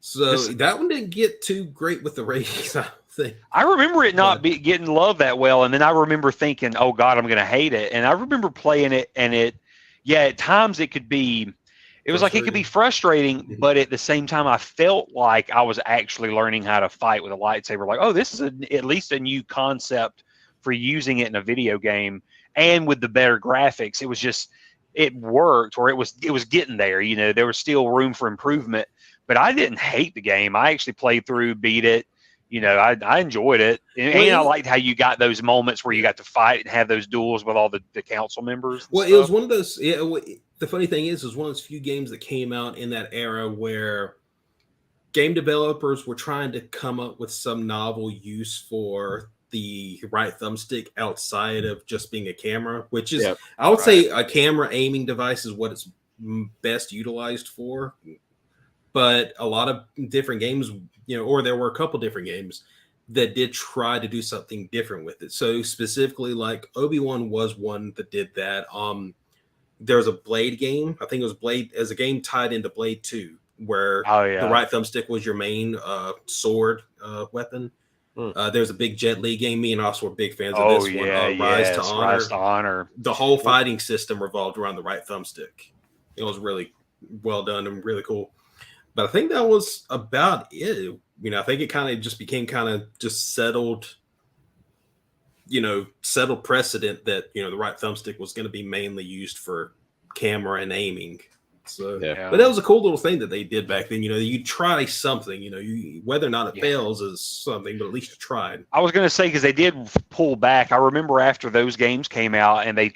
So that one didn't get too great with the ratings, I don't think. I remember it not getting loved that well, and then I remember thinking, "Oh God, I'm going to hate it." And I remember playing it, and at times it could be frustrating, but at the same time, I felt like I was actually learning how to fight with a lightsaber. Like, oh, this is at least a new concept for using it in a video game, and with the better graphics, it worked, or it was getting there. You know, there was still room for improvement. But I didn't hate the game. I actually played through, beat it. You know, I enjoyed it. And I liked how you got those moments where you got to fight and have those duels with all the council members. Well, it was one of those. The funny thing is, it was one of those few games that came out in that era where game developers were trying to come up with some novel use for the right thumbstick outside of just being a camera, which is, I would say a camera aiming device is what it's best utilized for. But a lot of different games, you know, or there were a couple different games that did try to do something different with it. So specifically, like Obi-Wan was one that did that. There was a Blade game. I think it was Blade as a game tied into Blade 2, where the right thumbstick was your main sword weapon. There's a big Jet Li game. Me and us were big fans of Oh this one. yeah, Rise to yes, Honor. Rise to Honor. The whole fighting system revolved around the right thumbstick. It was really well done and really cool. But I think that was about it. I think it kind of just became just settled precedent that, the right thumbstick was going to be mainly used for camera and aiming. So, Yeah. But that was a cool little thing that they did back then. You try something, whether or not it fails is something, but at least you tried. I was going to say, because they did pull back. I remember after those games came out and they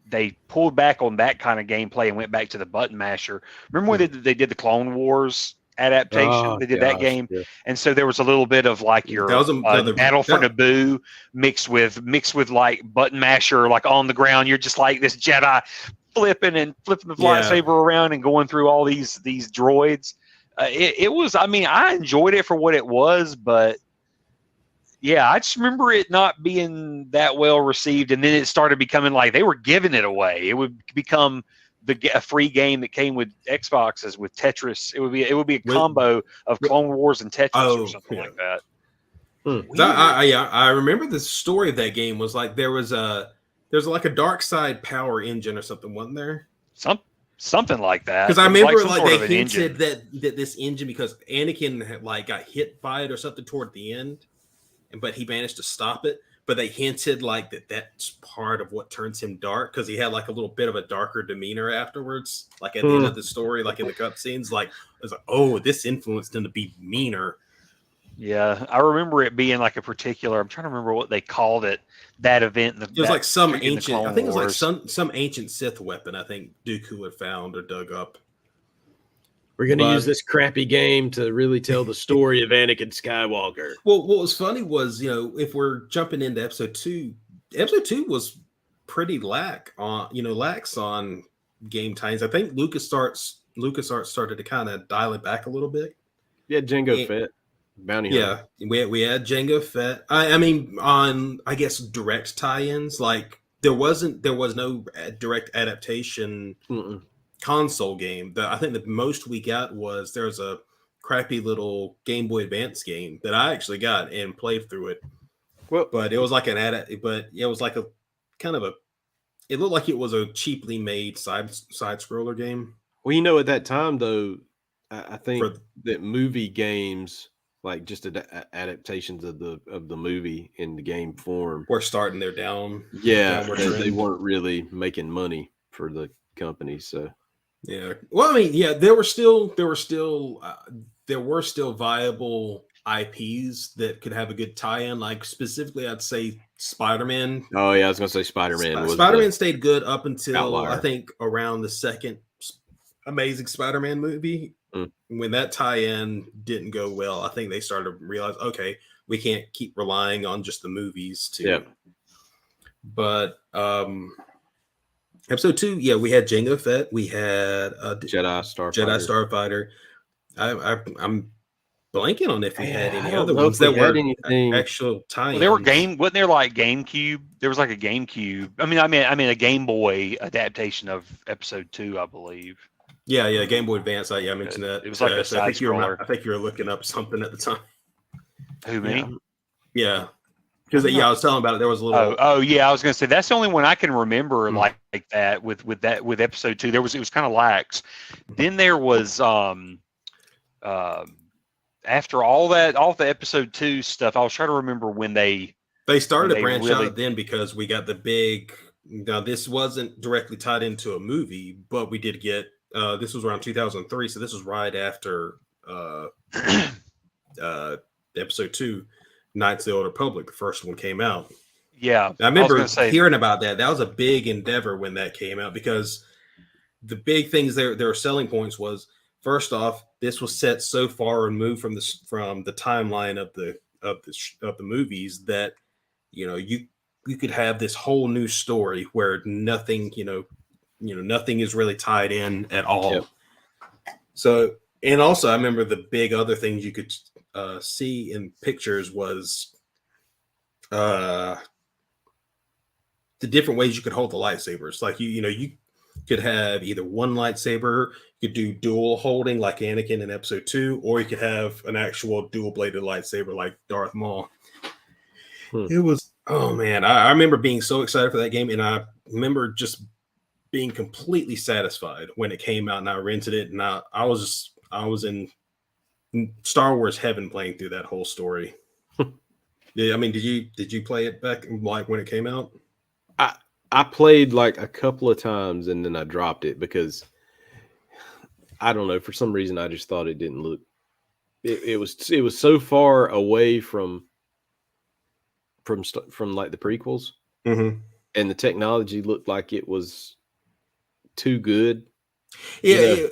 they pulled back on that kind of gameplay and went back to the button masher. Remember when they did the Clone Wars adaptation? Oh, They did that game. Yeah. And so there was a little bit of like your Battle for Naboo mixed with like button masher, like on the ground. You're just like this Jedi flipping the lightsaber around and going through all these droids. It was, I enjoyed it for what it was, but yeah, I just remember it not being that well received. And then it started becoming like they were giving it away. It would become a free game that came with Xboxes with Tetris. It would be a combo of Clone Wars and Tetris or something like that. I remember the story of that game was like there's like a dark side power engine or something, wasn't there? Something like that. Because I remember they hinted that this engine, because Anakin had got hit by it or something toward the end, but he managed to stop it. But they hinted that's part of what turns him dark, because he had a little bit of a darker demeanor afterwards, at the end of the story, in the cutscenes. It was oh, this influenced him to be meaner. Yeah, I remember it being a particular. I'm trying to remember what they called it. That event. It was some ancient. I think it was some ancient Sith weapon. I think Dooku had found or dug up. We're going to use this crappy game to really tell the story of Anakin Skywalker. Well, what was funny was, if we're jumping into episode 2 was pretty lax on game times. I think LucasArts started to kind of dial it back a little bit. Yeah, Jango Fett. Bounty Hunter. Yeah, we had Jango Fett. On direct tie-ins, there was no direct adaptation console game. I think the most we got was there's a crappy little Game Boy Advance game that I actually got and played through it. Well, but it was it looked like it was a cheaply made side scroller game. Well, at that time though, I think that movie games, just adaptations of the movie in the game form, were starting their down. Yeah, they weren't really making money for the company. So yeah, well, there were still viable IPs that could have a good tie-in. Specifically, I'd say Spider-Man. Oh yeah, I was gonna say Spider-Man. Spider-Man stayed good up until I think around the second Amazing Spider-Man movie. When that tie-in didn't go well, I think they started to realize, okay, we can't keep relying on just the movies too. Yeah. But episode 2, we had Jango Fett, we had Jedi Starfighter. I'm blanking on if we had any other ones that were actual tie-ins. Well, wasn't there GameCube? There was a GameCube. A Game Boy adaptation of episode 2, I believe. Yeah, Game Boy Advance. I mentioned that. It was a side scroller. I think you were looking up something at the time. Who, me? Yeah. Because I was telling about it. There was a little. Oh yeah. I was going to say that's the only one I can remember like that with episode 2. It was kind of lax. Then there was after all the episode 2 stuff. I was trying to remember when they started to branch out then, because we got the big. Now this wasn't directly tied into a movie, but we did get. This was around 2003, so this was right after episode 2, Knights of the Old Republic. The first one came out. Yeah, I remember hearing about that. That was a big endeavor when that came out, because the big things their selling points was, first off, this was set so far removed from the timeline of the movies that you could have this whole new story where nothing nothing is really tied in at all. Yep. So, and also I remember the big other things you could see in pictures was the different ways you could hold the lightsabers. You could have either one lightsaber, you could do dual holding like Anakin in episode 2, or you could have an actual dual bladed lightsaber like Darth Maul. It was, oh man, I remember being so excited for that game, and I remember just being completely satisfied when it came out and I rented it, and I was in Star Wars heaven playing through that whole story. Yeah, I mean, did you play it back like when it came out? I played like a couple of times and then I dropped it because I don't know, for some reason I just thought it didn't look. It was so far away from like the prequels, Mm-hmm. and the technology looked like it was too good. Yeah,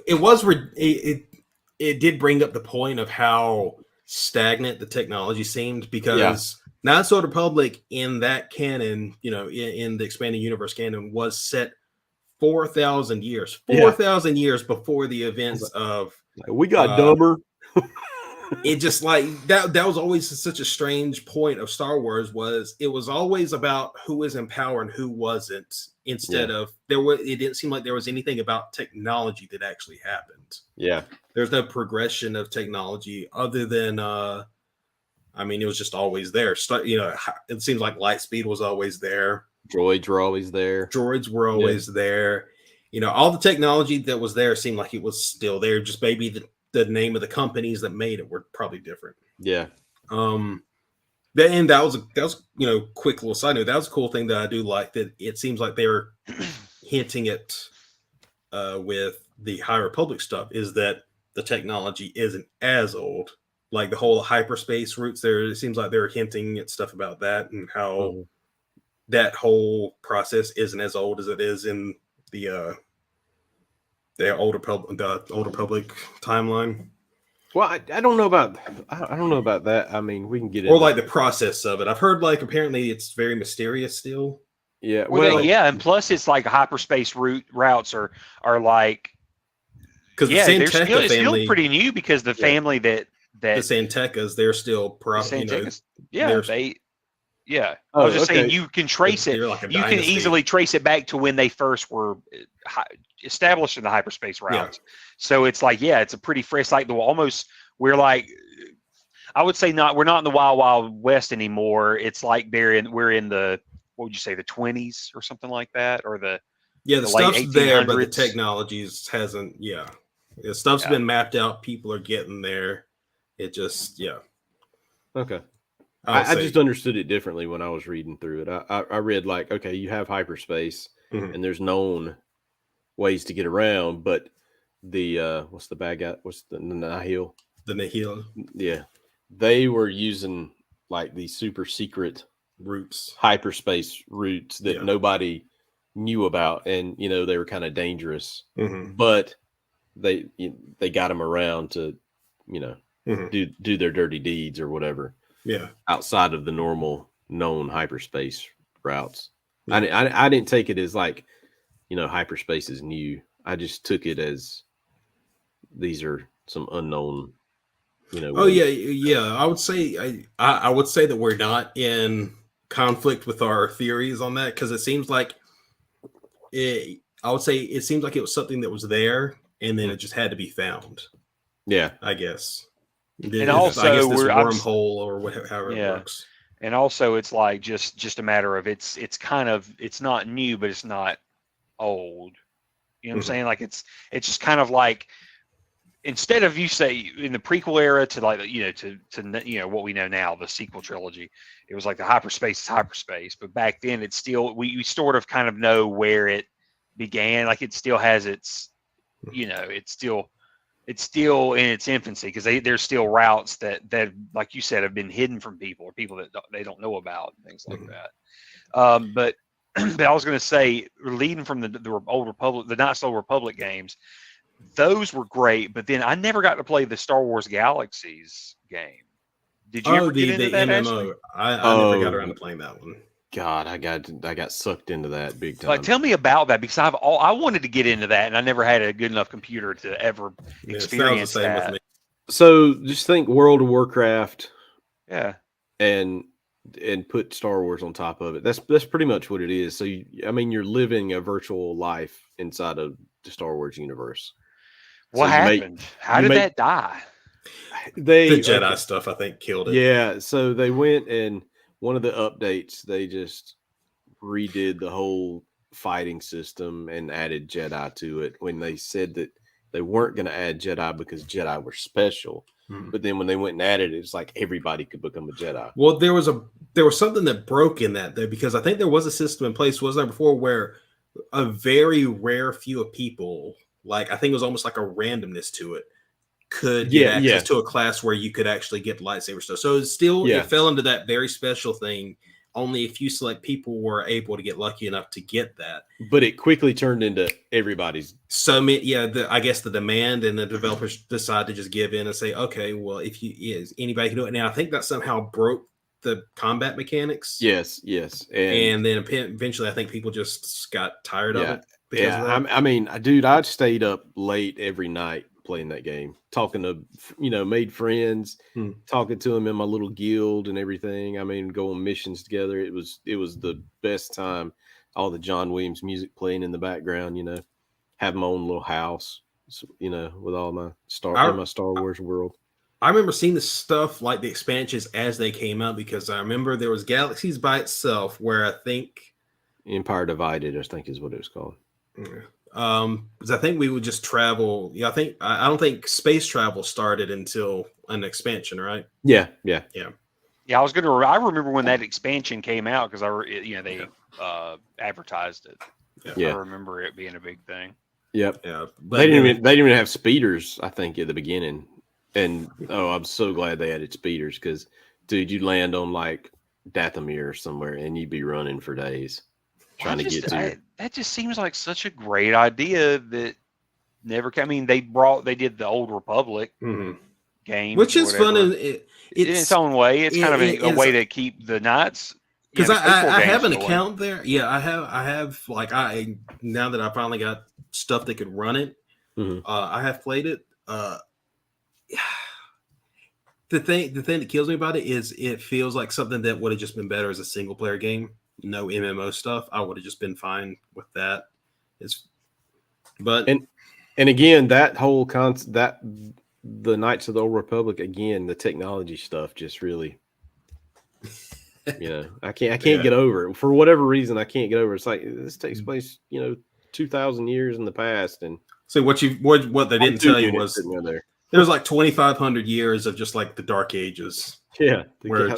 it did bring up the point of how stagnant the technology seemed, because Knights of the Republic in that canon, in the expanding universe canon, was set 4,000 years before the events of we got dumber. It just like that was always such a strange point of Star Wars. It was always about who was in power and who wasn't, instead of it didn't seem like there was anything about technology that actually happened. There's no progression of technology other than it was just always there. It seems like light speed was always there. Droids were always there. There. All the technology that was there seemed like it was still there. Just maybe the name of the companies that made it were probably different. Yeah. And that was quick little side note. That was a cool thing that I do like, that it seems like they were hinting at with the High Republic stuff, is that the technology isn't as old. Like the whole hyperspace routes there, it seems like they're hinting at stuff about that, and how that whole process isn't as old as it is in the older public timeline. Well, I don't know about that. I mean, we can get or like the process of it. I've heard like apparently it's very mysterious still. Yeah, and plus it's like hyperspace routes are like, because the San Tekka family, it's still pretty new, because the family that the San Tekkas, they're still probably I was just saying, you can trace it. Like you can easily trace it back to when they first were established in the hyperspace routes. So it's like, it's a pretty fresh, like we're like, I would say we're not in the wild, wild west anymore. It's like we're in the, what would you say, the 20s or something like that, or the stuff's there, but the technologies hasn't. The stuff's been mapped out. People are getting there. It just okay. I just understood it differently when I was reading through it. I read like, okay, you have hyperspace, and there's known ways to get around, but the what's the bad guy? What's the Nihil? The Nihil. Yeah, they were using like these super secret routes, hyperspace routes that nobody knew about, and they were kind of dangerous, but they got them around to do their dirty deeds or whatever. Outside of the normal known hyperspace routes. I didn't take it as like, hyperspace is new. I just took it as these are some unknown, I would say I would say that we're not in conflict with our theories on that, because it seems like I would say it seems like it was something that was there, and then it just had to be found. I guess. And also, this wormhole or whatever it works. And also, it's like just a matter of it's not new, but it's not old. You know what I'm saying? Like it's just kind of like, instead of, you say, in the prequel era to like to what we know now, the sequel trilogy, it was like the hyperspace is hyperspace, but back then it's still, we sort of kind of know where it began. Like it still has its, it's still in its infancy, because there's still routes that like you said have been hidden from people, or people that they don't know about, and things like that. But I was going to say, leading from the Old Republic, the Knights of the Old Republic games, those were great. But then I never got to play the Star Wars Galaxies game. Did you ever get into that? MMO? I never got around to playing that one. God, I got sucked into that big time. Like, tell me about that, because I wanted to get into that, and I never had a good enough computer to ever experience the same that. with me. So just think World of Warcraft, and put Star Wars on top of it. That's pretty much what it is. So you're living a virtual life inside of the Star Wars universe. What happened? How did that die? The Jedi stuff, I think, killed it. Yeah, so they went and one of the updates, they just redid the whole fighting system and added Jedi to it when they said that they weren't going to add Jedi because Jedi were special. But then when they went and added it, it's like everybody could become a Jedi. Well, there was something that broke in that there, because I think there was a system in place, wasn't there, before, where a very rare few of people, like I think it was almost like a randomness to it, could get access to a class where you could actually get lightsaber stuff. So it's still it fell into that very special thing. Only a few select people were able to get lucky enough to get that. But it quickly turned into everybody's. So I guess the demand and the developers decide to just give in and say, okay, well, if anybody can do it. Now I think that somehow broke the combat mechanics. Yes. And then eventually I think people just got tired of it. I mean, dude, I stayed up late every night playing that game, talking to, made friends, talking to them in my little guild and everything. I mean, go on missions together. It was the best time. All the John Williams music playing in the background, have my own little house, with all my Star Wars world. I remember seeing the stuff like the expansions as they came out, because I remember there was Galaxies by itself, where I think Empire Divided, I think is what it was called. Because I think we would just travel. Yeah, I don't think space travel started until an expansion, right? Yeah. I was gonna. I remember when that expansion came out because they advertised it. Yeah, I remember it being a big thing. Yep. Yeah, but they didn't even have speeders, I think, at the beginning. And I'm so glad they added speeders, because, dude, you'd land on like Dathomir or somewhere and you'd be running for days trying to get to it. That just seems like such a great idea that never came. I mean, they did the Old Republic game, which is fun in its own way. It's kind of a way to keep the knights. Because I have an account there. Yeah, I have like now that I finally got stuff that could run it. I have played it. The thing that kills me about it is it feels like something that would have just been better as a single player game. No MMO stuff. I would have just been fine with that. And again, that whole concept, the Knights of the Old Republic, again, the technology stuff just really, I can't get over it for whatever reason. I can't get over it. It's like this takes place, 2,000 years in the past, and so what they didn't tell you was there was like 2,500 years of just like the Dark Ages. Yeah, where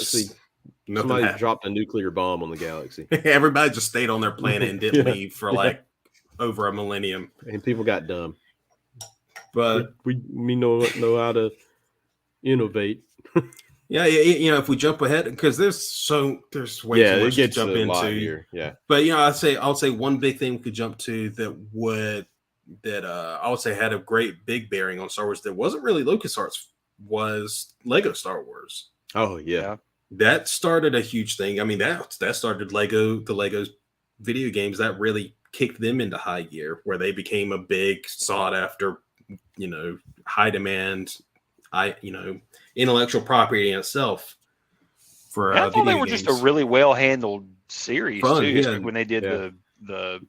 somebody dropped a nuclear bomb on the galaxy. Everybody just stayed on their planet and didn't leave for like over a millennium, and people got dumb. But we know how to innovate. Yeah, if we jump ahead, because there's way too much to jump into here. Yeah, but I'll say one big thing we could jump to that I would say had a great big bearing on Star Wars that wasn't really LucasArts was Lego Star Wars. Oh yeah, that started a huge thing. I mean that started the Lego video games. That really kicked them into high gear, where they became a big sought after, high demand, intellectual property in itself. I thought they were just a really well handled series too. When they did the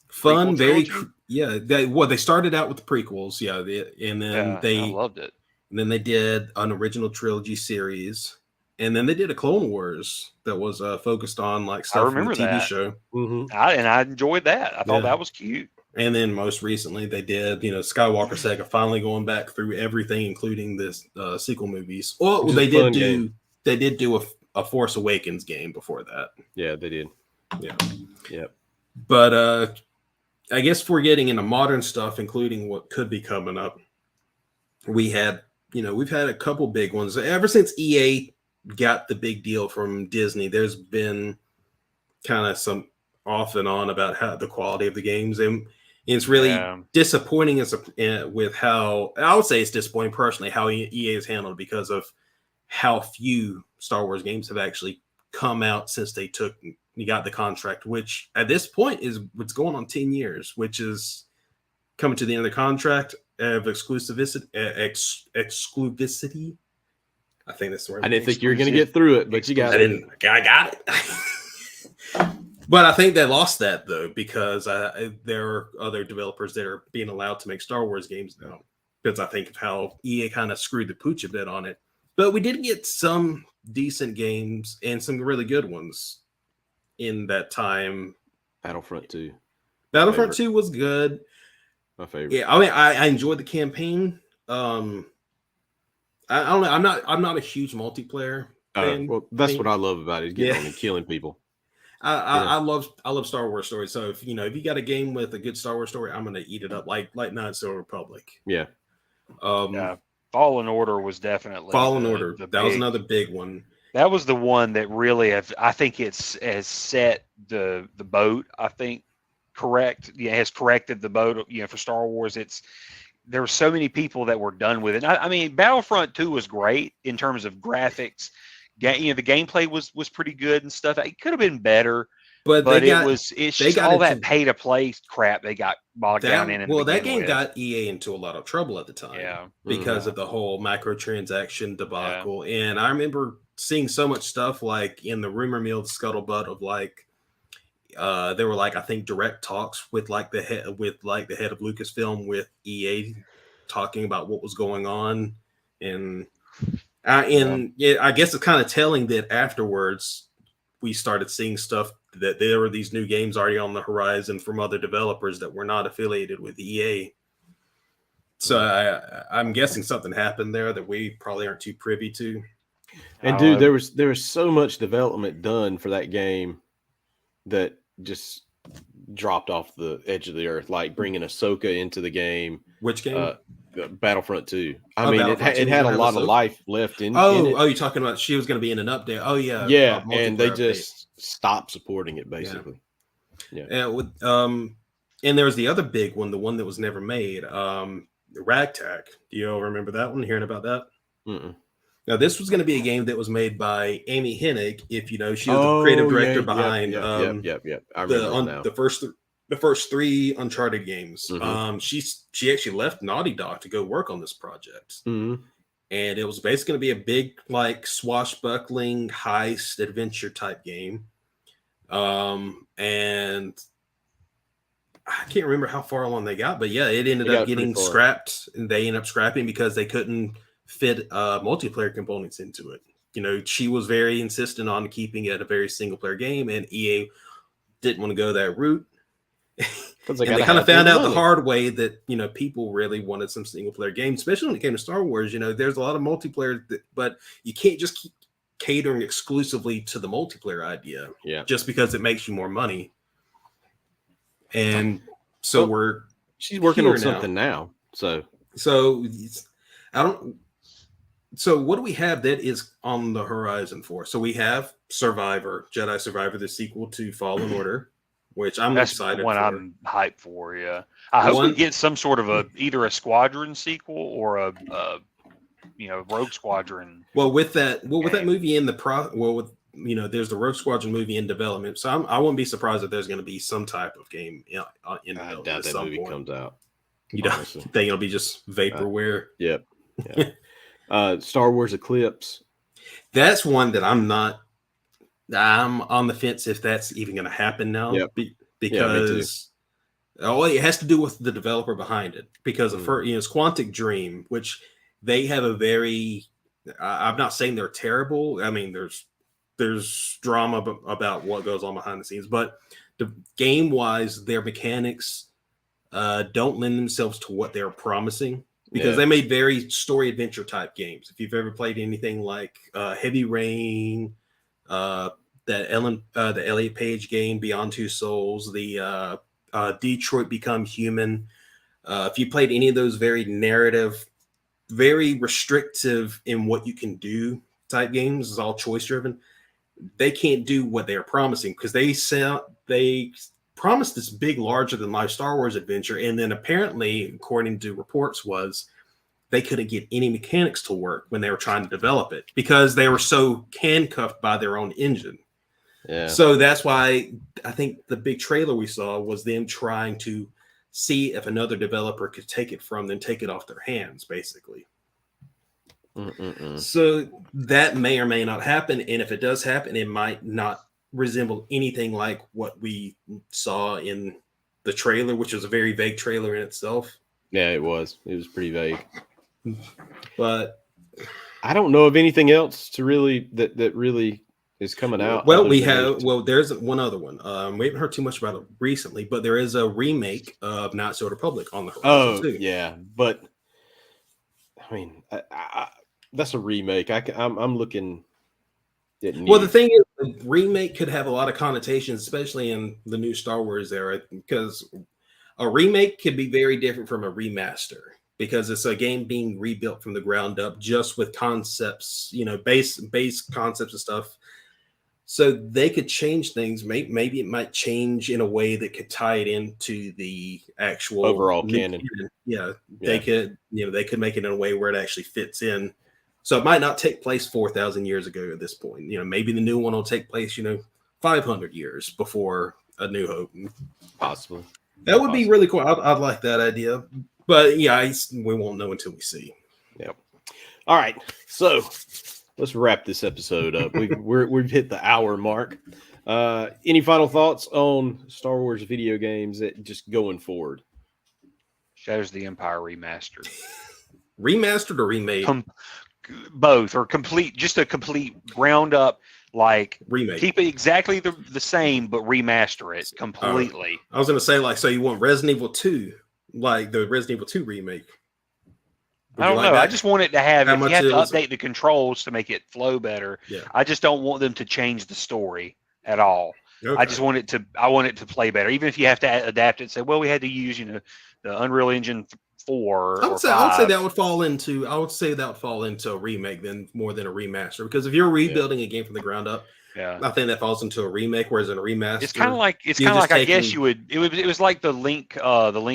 fun, very they started out with the prequels, and then I loved it. And then they did an original trilogy series, and then they did a Clone Wars that was focused on like stuff from the TV show. I enjoyed that. I thought that was cute. And then most recently they did, Skywalker Saga, finally going back through everything, including this sequel movies. Well, they did do a Force Awakens game before that. Yeah, they did. Yeah. Yep. But I guess if we're getting into modern stuff, including what could be coming up, we've had a couple big ones. Ever since EA got the big deal from Disney, there's been kind of some off and on about how the quality of the games, and it's really disappointing with how, I would say it's disappointing personally how EA has handled it, because of how few Star Wars games have actually come out since they got the contract, which at this point is what's going on 10 years, which is coming to the end of the contract of exclusivity. I think that's the word. I didn't think you were going to get through it, but you got it. I got it. But I think they lost that, though, because there are other developers that are being allowed to make Star Wars games now, because I think of how EA kind of screwed the pooch a bit on it. But we did get some decent games and some really good ones in that time. Battlefront 2. Battlefront 2 was good. My favorite. Yeah, I mean, I enjoyed the campaign. I don't know. I'm not a huge multiplayer fan. Well, that's what I love about it, is getting on and killing people. I love Star Wars stories. So if you got a game with a good Star Wars story, I'm gonna eat it up like Knights of the Republic. Yeah. Fallen Order was definitely Order. That was another big one. That was the one that really I think has set the boat. I think has corrected the boat. For Star Wars, there were so many people that were done with it. I mean, Battlefront 2 was great in terms of graphics. The gameplay was pretty good and stuff. It could have been better, but it's just all that pay to play crap they got bogged down in. Well, that game got EA into a lot of trouble at the time, because of the whole microtransaction debacle. Yeah. And I remember seeing so much stuff like in the rumor mill, the scuttlebutt of like there were like, I think, direct talks with the head of Lucasfilm with EA, talking about what was going on, and I guess it's kind of telling that afterwards we started seeing stuff that there were these new games already on the horizon from other developers that were not affiliated with EA. So I'm guessing something happened there that we probably aren't too privy to. And dude, there was so much development done for that game that just dropped off the edge of the earth, like bringing Ahsoka into the game. Which game? Battlefront 2. I mean, it had a lot of life left in it. Oh, you're talking about she was going to be in an update. Oh, yeah. Yeah, and they just stopped supporting it, basically. Yeah. And there was the other big one, the one that was never made, Ragtag. Do you all remember that one? Hearing about that? Mm-mm. Now, this was going to be a game that was made by Amy Hennig. If you know, she was the creative director behind I remember now. The first 3 Uncharted games. Mm-hmm. She actually left Naughty Dog to go work on this project. Mm-hmm. And it was basically going to be a big, like, swashbuckling heist adventure type game. And I can't remember how far along they got, but yeah, it ended up getting scrapped, and they ended up scrapping because they couldn't fit multiplayer components into it. She was very insistent on keeping it a very single player game, and EA didn't want to go that route. And they kind of found out the hard way that people really wanted some single player games, especially when it came to Star Wars. There's a lot of multiplayer, but you can't just keep catering exclusively to the multiplayer idea, just because it makes you more money. And so she's working on something now. So I don't. So what do we have that is on the horizon for? So we have Jedi Survivor, the sequel to Fallen Order, which I'm excited for. I'm hyped for. Yeah, I hope we get some sort of either a Squadron sequel or a Rogue Squadron. With that movie in there's the Rogue Squadron movie in development, so I wouldn't be surprised if there's going to be some type of game in development. I doubt that movie comes out. You don't think it'll be just vaporware? Yep. Yeah. Star Wars Eclipse. That's one that I'm on the fence if that's even going to happen now. Yep. Because it has to do with the developer behind it. Because it's Quantic Dream, which they have a very. I'm not saying they're terrible. I mean, there's drama about what goes on behind the scenes, but the game wise, their mechanics don't lend themselves to what they're promising. Because they made very story adventure type games. If you've ever played anything like Heavy Rain, the Elliot Page game, Beyond Two Souls, the Detroit Become Human, if you played any of those very narrative, very restrictive in what you can do type games, is all choice driven, they can't do what they're promising because they promised this big, larger than life Star Wars adventure, and then apparently, according to reports, was they couldn't get any mechanics to work when they were trying to develop it because they were so handcuffed by their own engine. Yeah. So that's why I think the big trailer we saw was them trying to see if another developer could take it from them, take it off their hands, basically. So that may or may not happen, and if it does happen, it might not resemble anything like what we saw in the trailer, which was a very vague trailer in itself. Yeah, it was pretty vague. But I don't know of anything else to really that really is coming out. Well, we have. Well, there's one other one. We haven't heard too much about it recently, but there is a remake of Knights of the Republic on the horizon too. Yeah, but I mean, that's a remake. I'm looking. Well, the thing is, the remake could have a lot of connotations, especially in the new Star Wars era, because a remake could be very different from a remaster, because it's a game being rebuilt from the ground up, just with concepts, base concepts and stuff. So they could change things. Maybe it might change in a way that could tie it into the actual overall canon. Yeah, they could, they could make it in a way where it actually fits in. So it might not take place 4,000 years ago at this point. Maybe the new one will take place, 500 years before A New Hope. Possibly. That would be really cool. I'd like that idea. But yeah, we won't know until we see. Yep. All right. So let's wrap this episode up. We've hit the hour mark. Any final thoughts on Star Wars video games that just going forward? Shadows of the Empire remastered. Remastered or remade? Both, or just a complete ground up, like remake. Keep it exactly the same, but remaster it completely. I was going to say, so you want Resident Evil 2, like the Resident Evil 2 remake? I don't know. I just want it to have, if you have to update the controls to make it flow better, I just don't want them to change the story at all. Okay. I just want it to play better. Even if you have to adapt it and say, well, we had to use, the Unreal Engine 4 I would say that would fall into a remake then more than a remaster, because if you're rebuilding a game from the ground up, I think that falls into a remake, whereas in a remaster, it's kind of like I guess you would it was like the Link's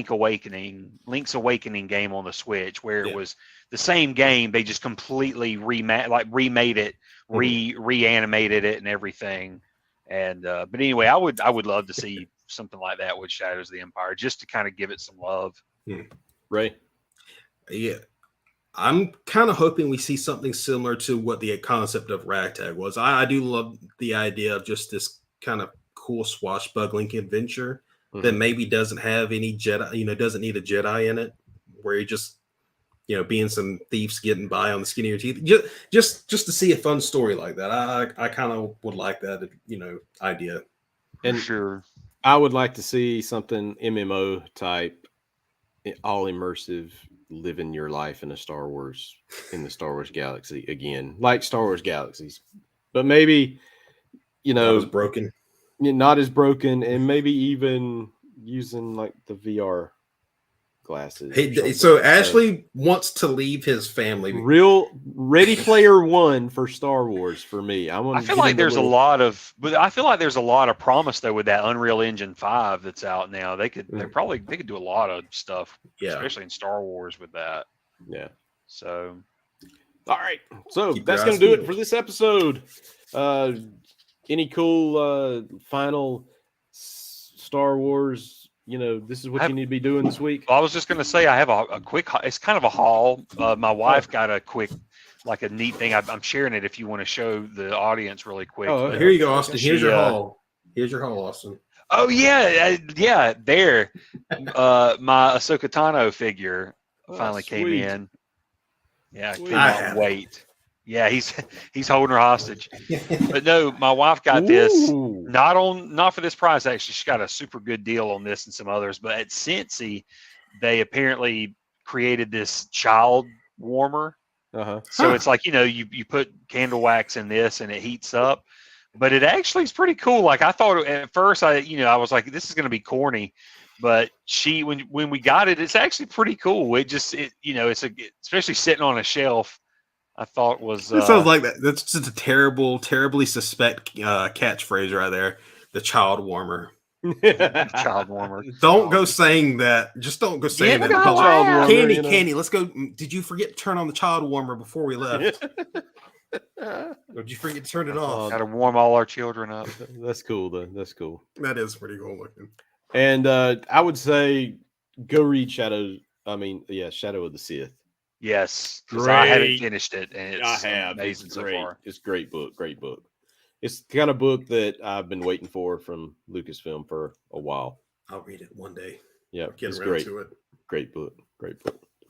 Awakening game on the Switch, where it was the same game, they just completely remade it, reanimated it and everything. And but anyway, I would love to see something like that with Shadows of the Empire, just to kind of give it some love. Ray? Yeah. I'm kind of hoping we see something similar to what the concept of Ragtag was. I do love the idea of just this kind of cool swashbuckling adventure that maybe doesn't have any Jedi, doesn't need a Jedi in it, where you just, being some thieves getting by on the skin of your teeth. Just to see a fun story like that. I kind of would like that, idea. And sure, I would like to see something MMO type, all immersive, living your life in the Star Wars galaxy again, like Star Wars Galaxies, but maybe not as broken, and maybe even using like the VR glasses. Hey, so Ashley wants to leave his family. Real Ready Player One for Star Wars for me. I feel like there's a lot of promise though with that Unreal Engine 5 that's out now. They could do a lot of stuff, especially in Star Wars with that. Yeah. So, all right. So that's going to do it for this episode. Any cool final Star Wars? This is what you need to be doing this week. I was just going to say, I have a quick, it's kind of a haul. My wife got a quick, like a neat thing. I'm sharing it if you want to show the audience really quick. Oh, here you go, Austin. Here's your haul. Here's your haul, Austin. Oh, yeah. There. My Ahsoka Tano figure finally came in. Yeah, I cannot wait. Yeah, he's holding her hostage. But no, my wife got this not for this price. Actually, she got a super good deal on this and some others. But at Cincy, they apparently created this child warmer. So it's like you put candle wax in this and it heats up. But it actually is pretty cool. Like I thought at first, I was like, this is going to be corny. But when we got it, it's actually pretty cool. It's especially sitting on a shelf. I thought was. It sounds like that. That's just a terribly suspect catchphrase right there. The child warmer. Child warmer. Don't go saying that. Just don't go saying that. Child warmer, Candy, let's go. Did you forget to turn on the child warmer before we left? Or did you forget to turn it off? Got to warm all our children up. That's cool, though. That's cool. That is pretty cool looking. And I would say go read Shadow of the Sith. Yes, because I haven't finished it, and it's amazing so far. It's a great book. It's the kind of book that I've been waiting for from Lucasfilm for a while. I'll read it one day. Yeah, it's great. To it. Great book.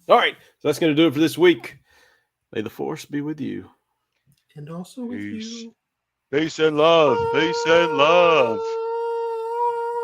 All right, so that's going to do it for this week. May the force be with you. And also with Peace. you. Peace and love. Peace and love.